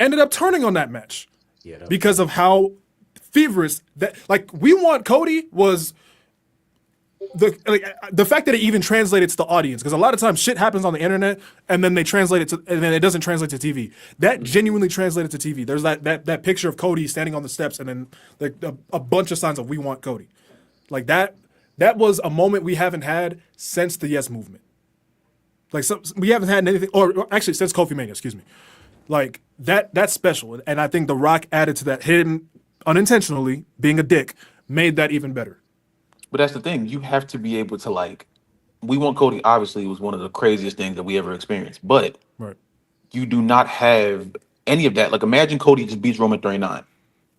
ended up turning on that match because of how feverish that. Like, we want Cody was the fact that it even translated to the audience, because a lot of times shit happens on the internet and then they translate it to, and then it doesn't translate to TV. That genuinely translated to TV. There's that picture of Cody standing on the steps and then like a bunch of signs of "We want Cody," like that. That was a moment we haven't had since the Yes Movement. Like, so we haven't had anything, or actually since Kofi Mania, excuse me. Like, that's special. And I think The Rock added to that, hidden unintentionally, being a dick, made that even better. But that's the thing. You have to be able to like. We want Cody. Obviously, it was one of the craziest things that we ever experienced. But Right. you do not have any of that. Like, imagine Cody just beats Roman 39.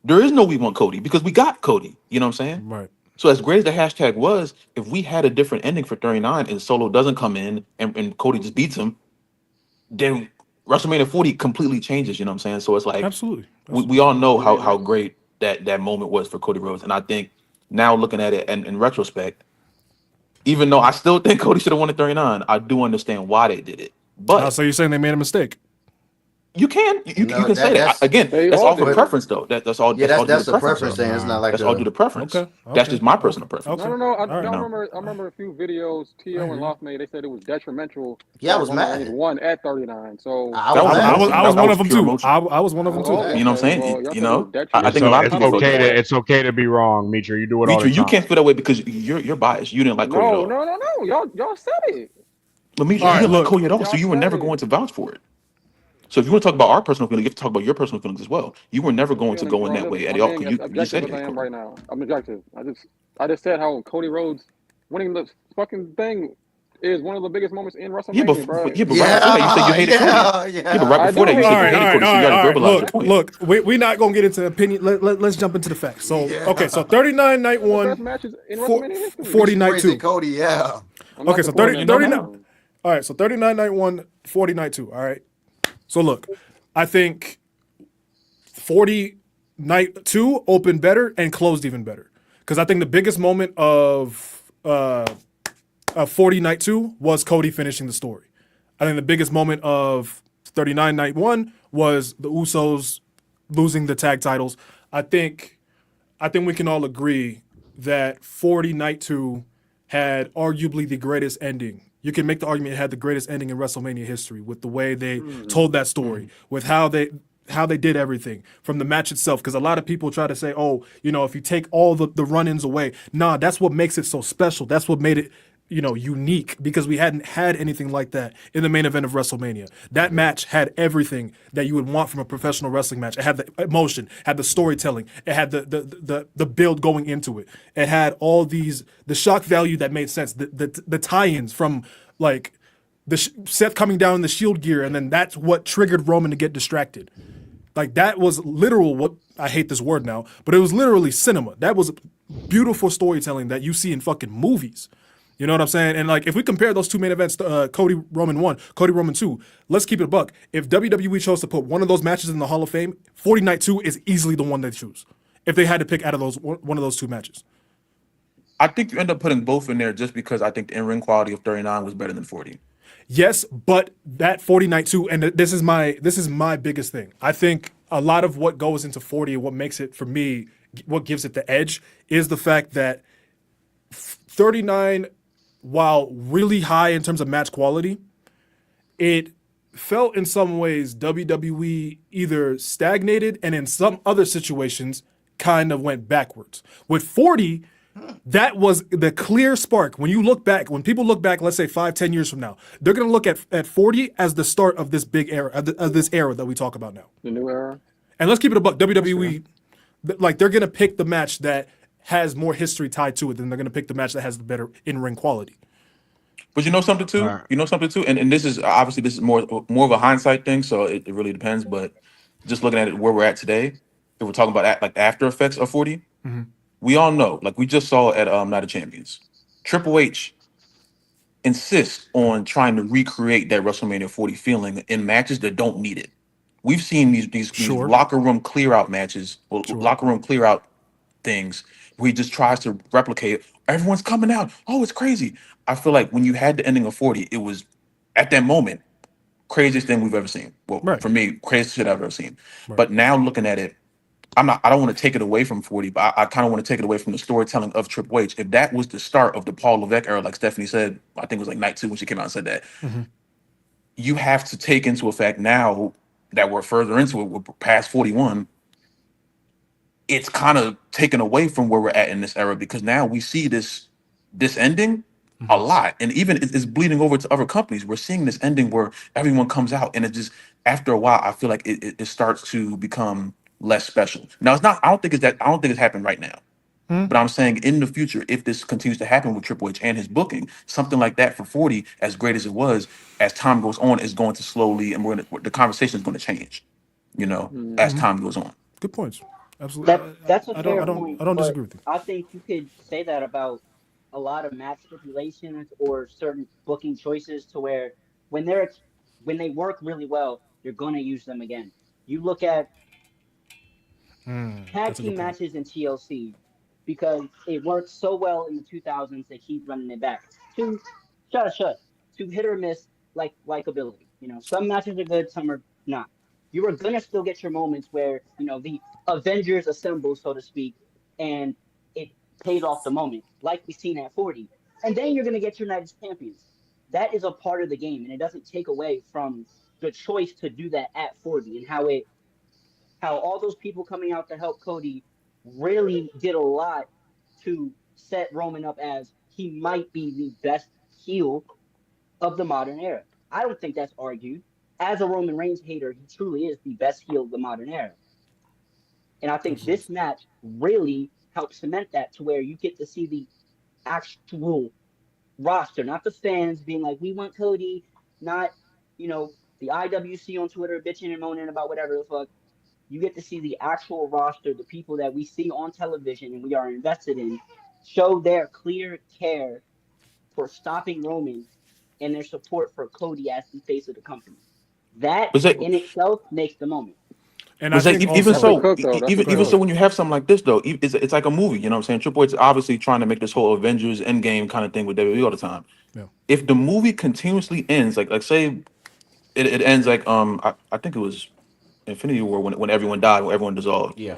There is no we want Cody because we got Cody. You know what I'm saying? Right. So as great as the hashtag was, if we had a different ending for 39 and Solo doesn't come in and Cody just beats him, then WrestleMania 40 completely changes. You know what I'm saying? So it's like Absolutely. we all know how great that moment was for Cody Rhodes, and I think now looking at it and in retrospect, even though I still think Cody should have won at 39, I do understand why they did it. But so you're saying they made a mistake? You can can say that again. That's all for preference, though. That's all. Yeah, all that's due the to preference thing. It's not like that's all due to preference. Okay. That's just my personal preference. I don't know. I remember a few videos Tio and Loft made. They said it was detrimental. Yeah, I was Roman mad. Reigns won at 39. So I was one of them too. I was one of them too. You know what I'm saying? Well, you know, I It's think a lot of people. it's okay to be wrong, Mitry. You do it all the Mitry, you time. can't feel that way because you're biased. You didn't like Cody at all. No. Y'all said it. But Mitry, you didn't like Cody at all, so you were never going to vouch for it. So if you want to talk about our personal feelings, you have to talk about your personal feelings as well. You were never going to go in that way at all. You said I am right now. I'm objective. I just said how Cody Rhodes winning the fucking thing is one of the biggest moments in WrestleMania, bro. But right before that, you said you hated Cody. Yeah, but right before that, you said you hated Cody. So you got to verbalize your point. Look, we're not gonna get into opinion. Let's jump into the facts. So okay, so 39 night one, 40 night two. Cody, yeah. Okay, so 39. All right, so 39 night one, 40 night two. All right. So look, I think 40 night two opened better and closed even better. Because I think the biggest moment of 40 night two was Cody finishing the story. I think the biggest moment of 39 night one was the Usos losing the tag titles. I think we can all agree that 40 night two had arguably the greatest ending. You can make the argument it had the greatest ending in WrestleMania history with the way they told that story, with how they did everything from the match itself. Because a lot of people try to say, oh, if you take all the run-ins away, nah, that's what makes it so special. That's what made it, unique, because we hadn't had anything like that in the main event of WrestleMania. That match had everything that you would want from a professional wrestling match. It had the emotion, had the storytelling, it had the build going into it. It had all the shock value that made sense, the tie-ins from like Seth coming down in the Shield gear, and then that's what triggered Roman to get distracted. Like that was literal. What I hate this word now, but it was literally cinema. That was beautiful storytelling that you see in fucking movies. You know what I'm saying? And like, if we compare those two main events, Cody Roman 1, Cody Roman 2, let's keep it a buck. If WWE chose to put one of those matches in the Hall of Fame, 40 Night 2 is easily the one they choose. If they had to pick out of those one of those two matches. I think you end up putting both in there just because I think the in-ring quality of 39 was better than 40. Yes, but that 40 Night 2, and this is my biggest thing. I think a lot of what goes into 40 and what makes it, for me, what gives it the edge is the fact that 39, while really high in terms of match quality, it felt in some ways WWE either stagnated and in some other situations kind of went backwards. With 40, that was the clear spark. When people look back, let's say 5-10 years from now, they're going to look at 40 as the start of this big era, of this era that we talk about now. The new era. And let's keep it a buck. WWE, like, they're going to pick the match that has more history tied to it than they're going to pick the match that has the better in-ring quality. But you know something too? Right. You know something too? And this is obviously more of a hindsight thing, so it really depends. But just looking at it where we're at today, if we're talking about like after effects of 40, we all know, like we just saw at Night of Champions, Triple H insists on trying to recreate that WrestleMania 40 feeling in matches that don't need it. We've seen these locker room clear out matches, locker room clear out things where he just tries to replicate. Everyone's coming out. Oh, it's crazy. I feel like when you had the ending of 40, it was at that moment craziest thing we've ever seen. Well, for me, craziest shit I've ever seen. But now looking at it, I don't want to take it away from 40, but I kind of want to take it away from the storytelling of Triple H. If that was the start of the Paul Levesque era, like Stephanie said, I think it was like night 2 when she came out and said that. You have to take into effect now that we're further into it, we're past 41. It's kind of taken away from where we're at in this era because now we see this ending a lot, and even it's bleeding over to other companies. We're seeing this ending where everyone comes out, and it just after a while, I feel like it starts to become less special. Now it's not. I don't think it's happened right now. But I'm saying in the future, if this continues to happen with Triple H and his booking, something like that for 40, as great as it was, as time goes on, is going to slowly, and the conversation is going to change, as time goes on. Good points. Absolutely. That's a I fair don't point. disagree with you. I think you could say that about a lot of match stipulations or certain booking choices to where when they work really well, you're going to use them again. You look at tag team matches in TLC because it worked so well in the 2000s. They keep running it back to to hit or miss likability. Some matches are good, some are not. You are gonna still get your moments where the Avengers assemble, so to speak, and it pays off the moment, like we seen at 40. And then you're gonna get your night as champions. That is a part of the game, and it doesn't take away from the choice to do that at 40 and how all those people coming out to help Cody really did a lot to set Roman up as he might be the best heel of the modern era. I don't think that's argued. As a Roman Reigns hater, he truly is the best heel of the modern era. And I think this match really helped cement that to where you get to see the actual roster, not the fans being like, we want Cody, not, the IWC on Twitter bitching and moaning about whatever the fuck. You get to see the actual roster, the people that we see on television and we are invested in, show their clear care for stopping Roman and their support for Cody as the face of the company. That in itself makes the moment. And I think even so, when you have something like this, though, it's like a movie. You know what I'm saying? Triple H is obviously trying to make this whole Avengers Endgame kind of thing with WWE all the time. Yeah. If the movie continuously ends, like say it ends like I think it was Infinity War when everyone died, when everyone dissolved. Yeah.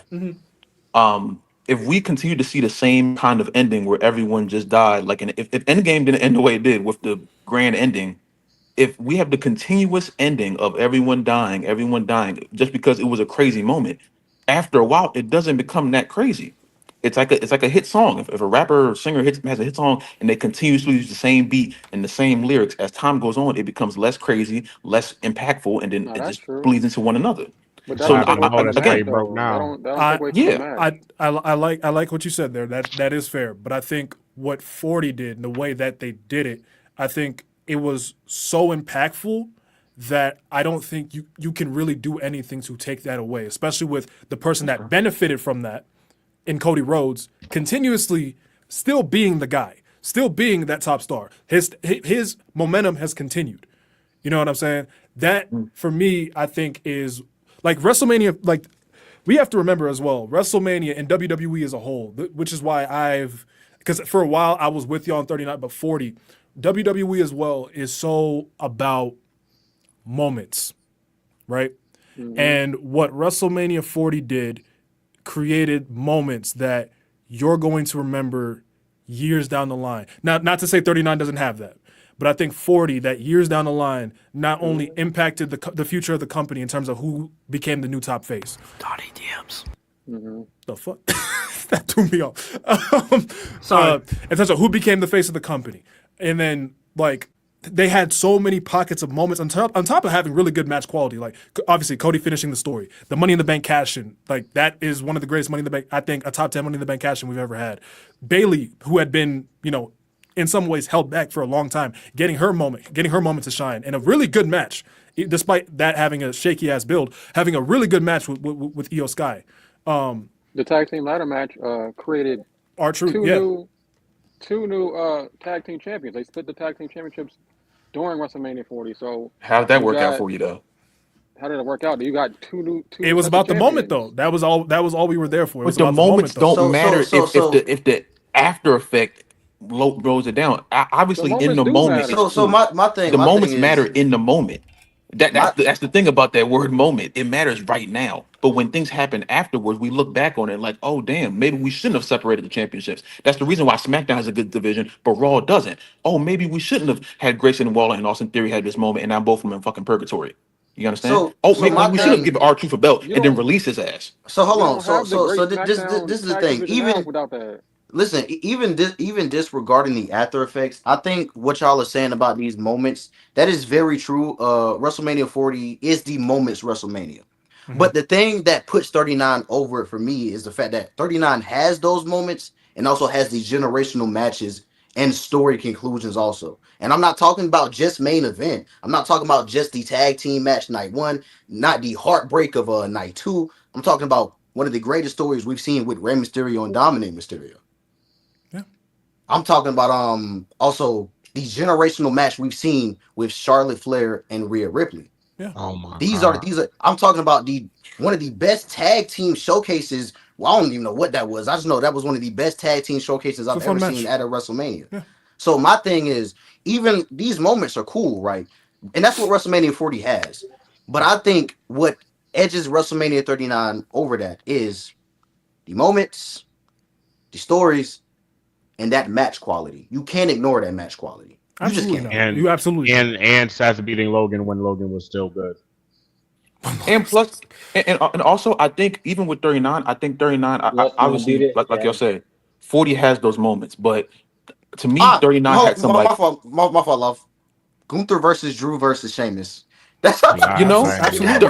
If we continue to see the same kind of ending where everyone just died, like if Endgame didn't end the way it did with the grand ending, if we have the continuous ending of everyone dying just because it was a crazy moment, after a while it doesn't become that crazy. It's like a hit song. If a rapper or singer has a hit song and they continuously use the same beat and the same lyrics, as time goes on, it becomes less crazy, less impactful, and then it just bleeds into one another. But So I like what you said there. That is fair. But I think what 40 did and the way that they did it, I think it was so impactful that I don't think you can really do anything to take that away, especially with the person that benefited from that in Cody Rhodes continuously still being the guy, still being that top star. His momentum has continued. You know what I'm saying? That for me, I think is like WrestleMania. Like we have to remember as well, WrestleMania and WWE as a whole, which is why because for a while I was with you on 39, but 40, WWE as well is so about moments, right? Mm-hmm. And what WrestleMania 40 did created moments that you're going to remember years down the line. Now, not to say 39 doesn't have that, but I think 40, that years down the line, not only impacted the future of the company in terms of who became the new top face. Donney DMs. The fuck? That threw me off. Sorry. In terms of who became the face of the company. And then, like, they had so many pockets of moments on top of having really good match quality. Like, obviously, Cody finishing the story, the Money in the Bank cash-in, like, that is one of the greatest Money in the Bank, I think, a top 10 Money in the Bank cash-in we've ever had. Bayley, who had been, in some ways held back for a long time, getting her moment to shine, and a really good match, despite that having a shaky-ass build, having a really good match with Io Sky. The tag team ladder match created two new tag team champions. They split the tag team championships during WrestleMania 40. So how did that work out for you, though? How did it work out? You got two. It was about the moment, though. That was all we were there for. But the moments don't matter if the after effect blows it down. Obviously, in the moment. So my thing. The moments matter in the moment. That's the thing about that word moment. It matters right now. But when things happen afterwards, we look back on it like, oh, damn, maybe we shouldn't have separated the championships. That's the reason why SmackDown has a good division, but Raw doesn't. Oh, maybe we shouldn't have had Grayson and Waller and Austin Theory had this moment, and now both of them in fucking purgatory. You understand? Maybe we should have given R-Truth a belt and then release his ass. So hold on. So this is the thing. Even without that. Listen, even disregarding the after effects, I think what y'all are saying about these moments, that is very true. WrestleMania 40 is the moments WrestleMania. Mm-hmm. But the thing that puts 39 over it for me is the fact that 39 has those moments and also has these generational matches and story conclusions also. And I'm not talking about just main event. I'm not talking about just the tag team match night 1, not the heartbreak of night 2. I'm talking about one of the greatest stories we've seen with Rey Mysterio and Dominic Mysterio. Yeah. I'm talking about also the generational match we've seen with Charlotte Flair and Rhea Ripley. Yeah. Oh my These God. are I'm talking about one of the best tag team showcases. Well, I don't even know what that was. I just know that was one of the best tag team showcases I've ever seen at a WrestleMania. Yeah. So my thing is, even these moments are cool, right? And that's what WrestleMania 40 has. But I think what edges WrestleMania 39 over that is the moments, the stories, and that match quality. You can't ignore that match quality. You Absolutely just not. can't. You absolutely and Seth beating Logan when Logan was still good. And plus, and also, I think even with 39, I think 39, obviously, like y'all said, 40 has those moments. But to me, 39 had some my fault, love. Gunther versus Drew versus Sheamus. That's you know, absolutely.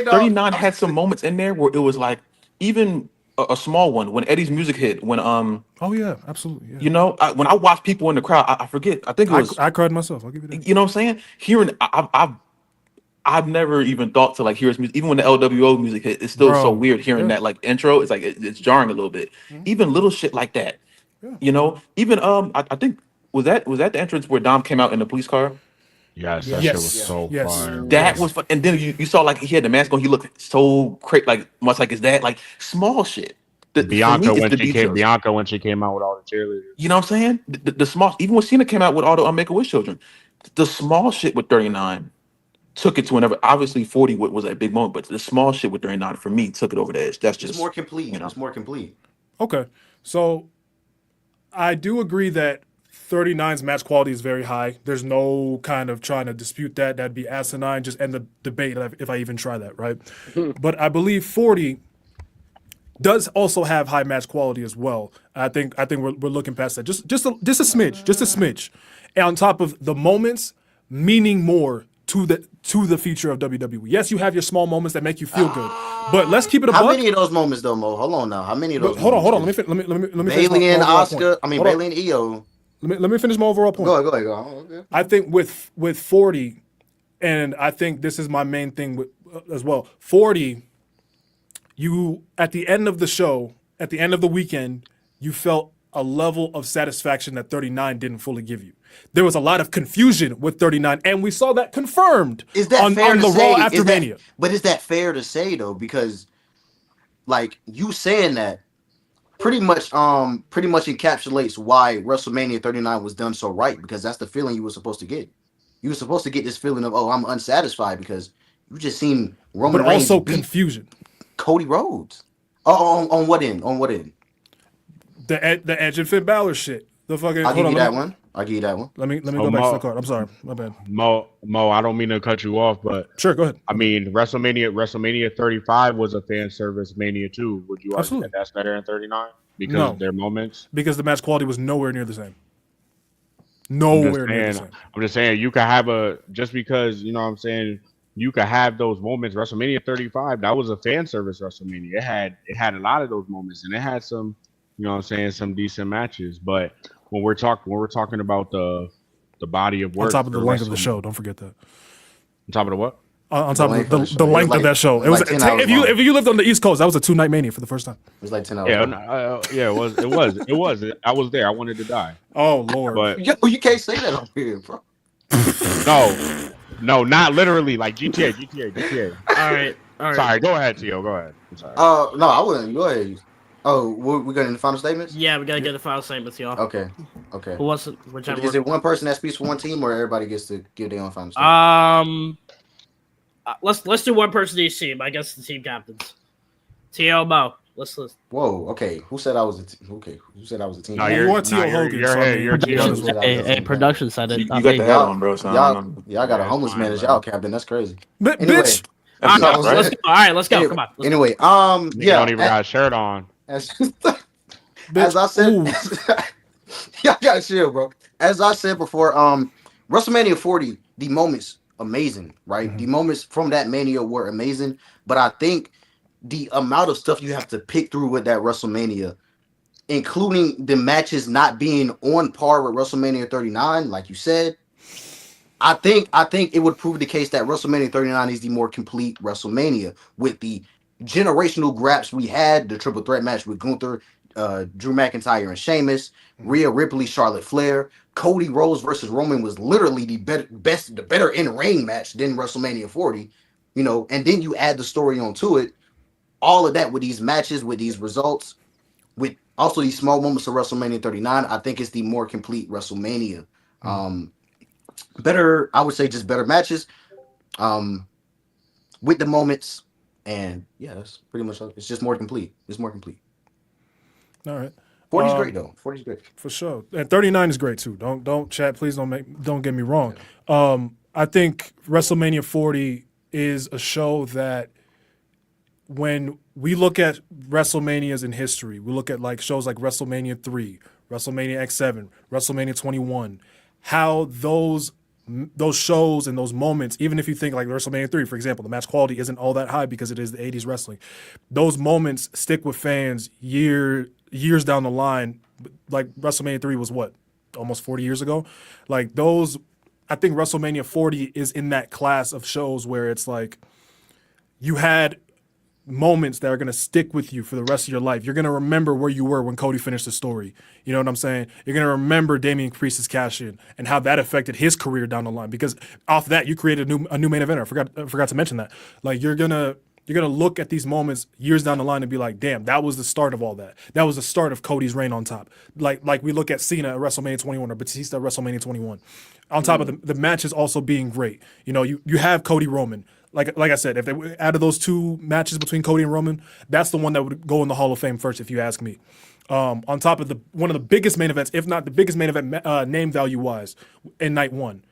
39 had some moments in there where it was like even a small one when Eddie's music hit. When Oh yeah, absolutely. Yeah. you know, when I watched people in the crowd, I forget. I think it was I cried myself. I'll give you that. you know what I'm saying. Hearing, I've never even thought to like hear his music. Even when the LWO music hit, it's still so weird hearing that like intro. It's like it's jarring a little bit. Even little shit like that. You know, even I think was that the entrance where Dom came out in the police car. Yes, that shit was so fire. That was fun. And then you saw like he had the mask on. He looked so like much like his dad. Like small shit. Bianca when she came out with all the cheerleaders. You know what I'm saying? The small, even when Cena came out with all the Make-A-Wish children, the small shit with 39 took it to whenever. Obviously, 40 was a big moment, but the small shit with 39 for me took it over the edge. That's just more complete. You know? It's more complete. Okay, so I do agree that 39's match quality is very high. There's no kind of trying to dispute that. That'd be asinine. Just end the debate if I even try that, right? But I believe 40 does also have high match quality as well. I think we're looking past that. Just a smidge. And on top of the moments meaning more to the future of WWE. Yes, you have your small moments that make you feel good, but let's keep it a How buck. many of those moments though, Mo? Hold on now. How many of those? Hold on. Let me Bailey and Oscar. I mean Bailey and Io. Let me finish my overall point. Go ahead. Okay. I think with 40, and I think this is my main thing with as well. 40, you at the end of the show, at the end of the weekend, you felt a level of satisfaction that 39 didn't fully give you. There was a lot of confusion with 39, and we saw that confirmed Is that fair on to the say? Raw after Mania. But is that fair to say though? Because like you saying that pretty much encapsulates why WrestleMania 39 was done so right, because that's the feeling you were supposed to get. You were supposed to get this feeling of, oh, I'm unsatisfied because you just seen Roman Reigns also beat confusion. Cody Rhodes. Oh, on what end? On what end? The Edge and Finn Balor shit. The fucking. I'll give you that one. Let me go back to the card. I'm sorry, my bad. Mo, I don't mean to cut you off, but sure, go ahead. I mean, WrestleMania 35 was a fan service Mania too. Would you argue that that's better than 39 because of their moments? Because the match quality was nowhere near the same. Nowhere near the same. I'm just saying you could have just because you know what I'm saying. You could have those moments. WrestleMania 35, that was a fan service WrestleMania. It had a lot of those moments, and it had some, you know what I'm saying, some decent matches. But when we're talking about the body of work, on top of the length of the show, don't forget that. On top of the what? On top of the length of that show. It was if you lived on the East Coast, that was a 2-night Mania for the first time. It was like 10 hours. Yeah, it was. I was there. I wanted to die. Oh Lord! But you can't say that on here, bro. No, not literally. Like GTA. All right. Sorry, go ahead, Tio. Go ahead. I'm sorry. No, I wouldn't. Go ahead. Oh, we're getting the final statements? Yeah, we gotta get the final statements, y'all. Okay. Who wants it? Whichever. Is it one person that speaks for one team, or everybody gets to give their own final statement? Let's do one person each team. I guess the team captains. T.O. Mo. Let's. Whoa. Okay. Who said I was a team? Okay. Who said I was a team? No, you're T.O. Hey, production said it. You got the hat on, bro. So y'all got a homeless man as y'all captain. That's crazy. Anyway, bitch. All right, let's go. Come on. Anyway, you don't even got a shirt on. As I said, y'all got chill, bro. As I said before, WrestleMania 40, the moments amazing, right? Mm-hmm. The moments from that Mania were amazing, but I think the amount of stuff you have to pick through with that WrestleMania including the matches not being on par with WrestleMania 39, like you said, I think it would prove the case that WrestleMania 39 is the more complete WrestleMania with the generational graps we had, the triple threat match with Gunther, Drew McIntyre and Sheamus, Rhea Ripley, Charlotte Flair, Cody Rhodes versus Roman was literally the better in-ring match than WrestleMania 40, you know, and then you add the story onto it, all of that with these matches, with these results, with also these small moments of WrestleMania 39, I think it's the more complete WrestleMania. Better, I would say just better matches with the moments, and yeah, that's pretty much it's just more complete. It's more complete. All right. 40's great though. 40's great. For sure. And 39 is great too. Don't chat, please don't get me wrong. I think WrestleMania 40 is a show that when we look at WrestleManias in history, we look at like shows like WrestleMania 3, WrestleMania X7, WrestleMania 21, how those shows and those moments, even if you think like WrestleMania 3, for example, the match quality isn't all that high because it is the 80s wrestling. Those moments stick with fans years down the line. Like WrestleMania 3 was what? Almost 40 years ago? Like those, I think WrestleMania 40 is in that class of shows where it's like you had moments that are going to stick with you for the rest of your life. You're going to remember where you were when Cody finished the story. You know what I'm saying? You're going to remember Damian Priest's cash in and how that affected his career down the line, because off that you created a new main eventer. I forgot to mention that. Like you're going to look at these moments years down the line and be like, damn, that was the start of all that. That was the start of Cody's reign on top. Like we look at Cena at WrestleMania 21 or Batista at WrestleMania 21. On top of the matches also being great. You know, you have Cody Roman. Like I said, if they out of those two matches between Cody and Roman, that's the one that would go in the Hall of Fame first, if you ask me. On top of one of the biggest main events, if not the biggest main event name value wise, in night one,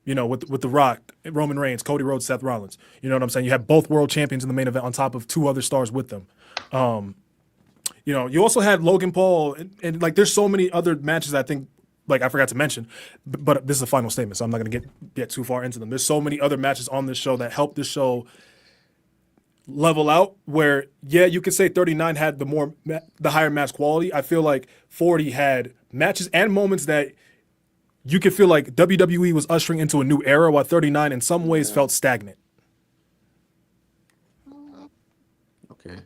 you know, with The Rock, Roman Reigns, Cody Rhodes, Seth Rollins. You know what I'm saying? You have both world champions in the main event on top of two other stars with them. You know, you also had Logan Paul, and like there's so many other matches I think. Like I forgot to mention, but this is a final statement, so I'm not going to get too far into them. There's so many other matches on this show that helped this show level out. Where you could say 39 had the higher match quality. I feel like 40 had matches and moments that you could feel like WWE was ushering into a new era, while 39 in some ways felt stagnant. Okay,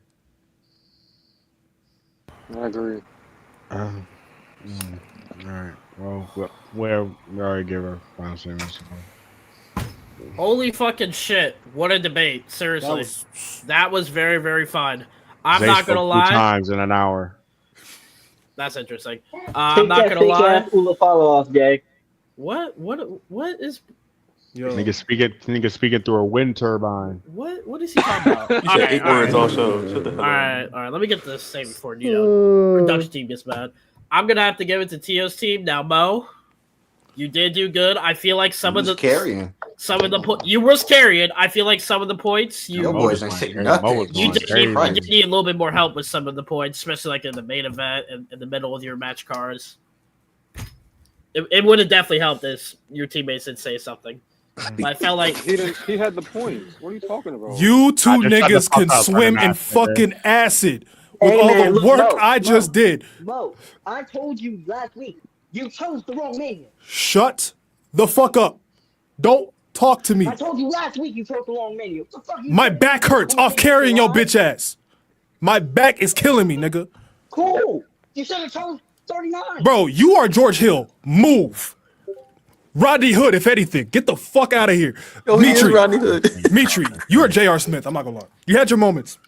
I agree. All right. Well, we already gave our final statements. Holy fucking shit. What a debate. Seriously. That was very, very fun. I'm not going to lie. 2 times in an hour. That's interesting. I'm not going to lie. Follow off, Jay. What is... Yo. Nigga speaking through a wind turbine. What is he talking about? You said 8 words also. All right. Let me get this thing before, production team gets mad. I'm going to have to give it to Tio's team. Now, Mo, you did do good. I feel like you was carrying. I feel like some of the points you boys ain't saying nothing. You did need a little bit more help with some of the points, especially like in the main event and in the middle of your match cards. It would have definitely helped if your teammates did say something. But I felt like he had the points. What are you talking about? You two niggas can swim in fucking acid. With all the work I just did. Mo, I told you last week, you chose the wrong mania. Shut the fuck up. Don't talk to me. I told you last week you chose the wrong mania. What the fuck My back hurts off carrying your bitch ass. My back is killing me, nigga. Cool. You should have chose 39. Bro, you are George Hill. Move. Rodney Hood, if anything. Get the fuck out of here. Yo, Mitry. Rodney Hood. Mitry, you are J.R. Smith. I'm not gonna lie. You had your moments.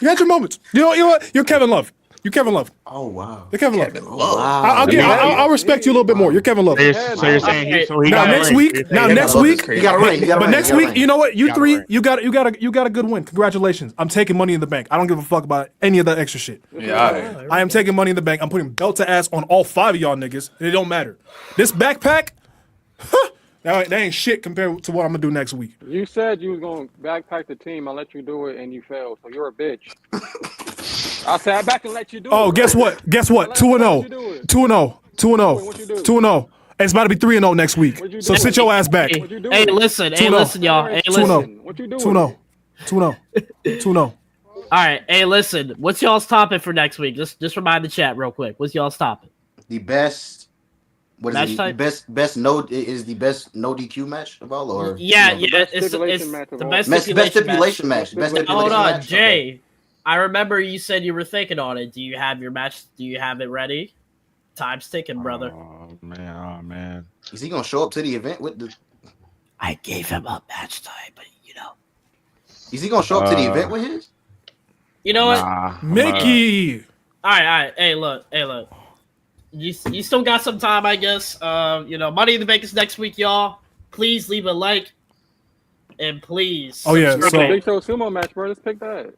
You know what? You're Kevin Love. You're Kevin Love. Oh wow. You're Kevin Love. I'll respect you a little bit more. You're Kevin Love. So you're saying he now next week. You got a ring. But next week, you know what? You three, you got a good win. Congratulations. I'm taking Money in the Bank. I don't give a fuck about any of that extra shit. Yeah. I am taking Money in the Bank. I'm putting belt to ass on all 5 of y'all niggas. And it don't matter. This backpack, that ain't shit compared to what I'm gonna do next week. You said you was gonna backpack the team. I let you do it, and you failed. So you're a bitch. I sat back and let you do it. Oh, guess what? 2-0. 2-0. 2-0. It's about to be 3-0 next week. So sit your ass back. Hey, listen, y'all. Hey, listen. What you doing? 2-0. right. Hey, listen. What's y'all's topic for next week? Just remind the chat real quick. What's y'all's topic? The best. What is Match it? type? Best no is the best no DQ match of all, or Yeah, you know, yeah. It's the best stipulation match. Best stipulation Hold on, match. Jay. Okay. I remember you said you were thinking on it. Do you have your match? Do you have it ready? Time's ticking, brother. Oh man. Is he gonna show up to the event with the? I gave him a match type, but you know. Is he gonna show up to the event with his? You know what? Mickey. All right. Hey, look. You still got some time, I guess. Money in the Bank is next week, y'all. Please leave a like, and please. Oh yeah, subscribe. Big Show sumo match, bro. Let's pick that.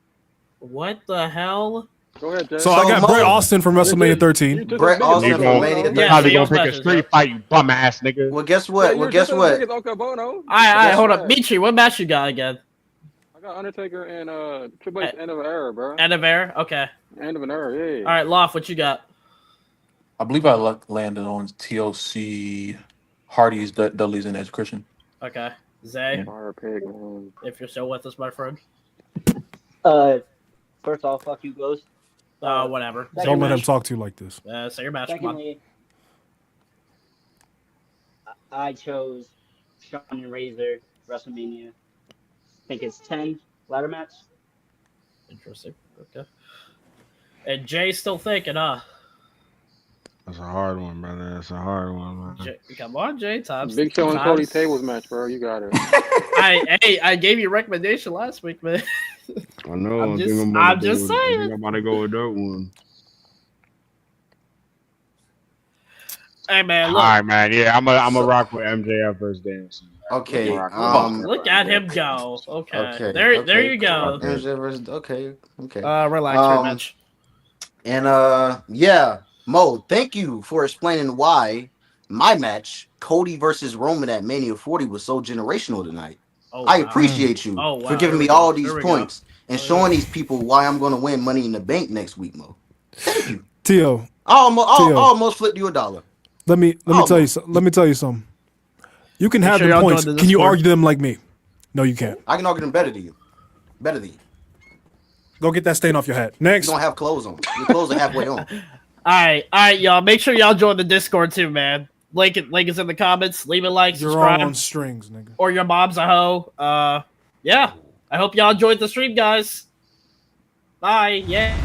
What the hell? Go ahead, Jay. So I got Brett Austin from WrestleMania 13. Brett Austin from WrestleMania 13. You're probably gonna pick a street fight, you bum ass nigga. Well, guess what? All right. Hold up, Mitry. What match you got again? I got Undertaker and Triple H End of an Era, bro. End of Era. Okay. End of an Era. Yeah. All right, Loft. What you got? I believe I landed on TLC, Hardy's, Dudley's, and Edge Christian. Okay, Zay. Fire pig, man. If you're still with us, my friend. First off, fuck you, Ghost. Whatever. Don't let him talk to you like this. Say your match. Secondly, I chose Shawn and Razor WrestleMania. I think it's 10 ladder match. Interesting. Okay. And Jay's still thinking, huh? That's a hard one, brother. That's a hard one, man. Come on, Jay. Big Show and Cody Tables match, bro. You got it. I gave you a recommendation last week, man. I know. I'm just saying. I think I'm about to go with that one. Hey, man. Look. All right, man. Yeah, I'm gonna rock with MJF versus dance. Okay. Look at him go. Okay. There you go. Okay. Relax, match. And yeah, Mo, thank you for explaining why my match, Cody versus Roman at Mania 40, was so generational tonight. I appreciate you for giving me all these points and showing these people why I'm going to win Money in the Bank next week, Mo. Thank you. Tio. I almost flipped you $1. Let me tell you something. Let me tell you something. You can have the points. Can you argue them like me? No, you can't. I can argue them better than you. Go get that stain off your hat. Next. You don't have clothes on. Your clothes are halfway on. All right, y'all. Make sure y'all join the Discord too, man. Link is in the comments. Leave a like, subscribe. You're all on strings, nigga. Or your mom's a hoe. Yeah. I hope y'all enjoyed the stream, guys. Bye. Yeah.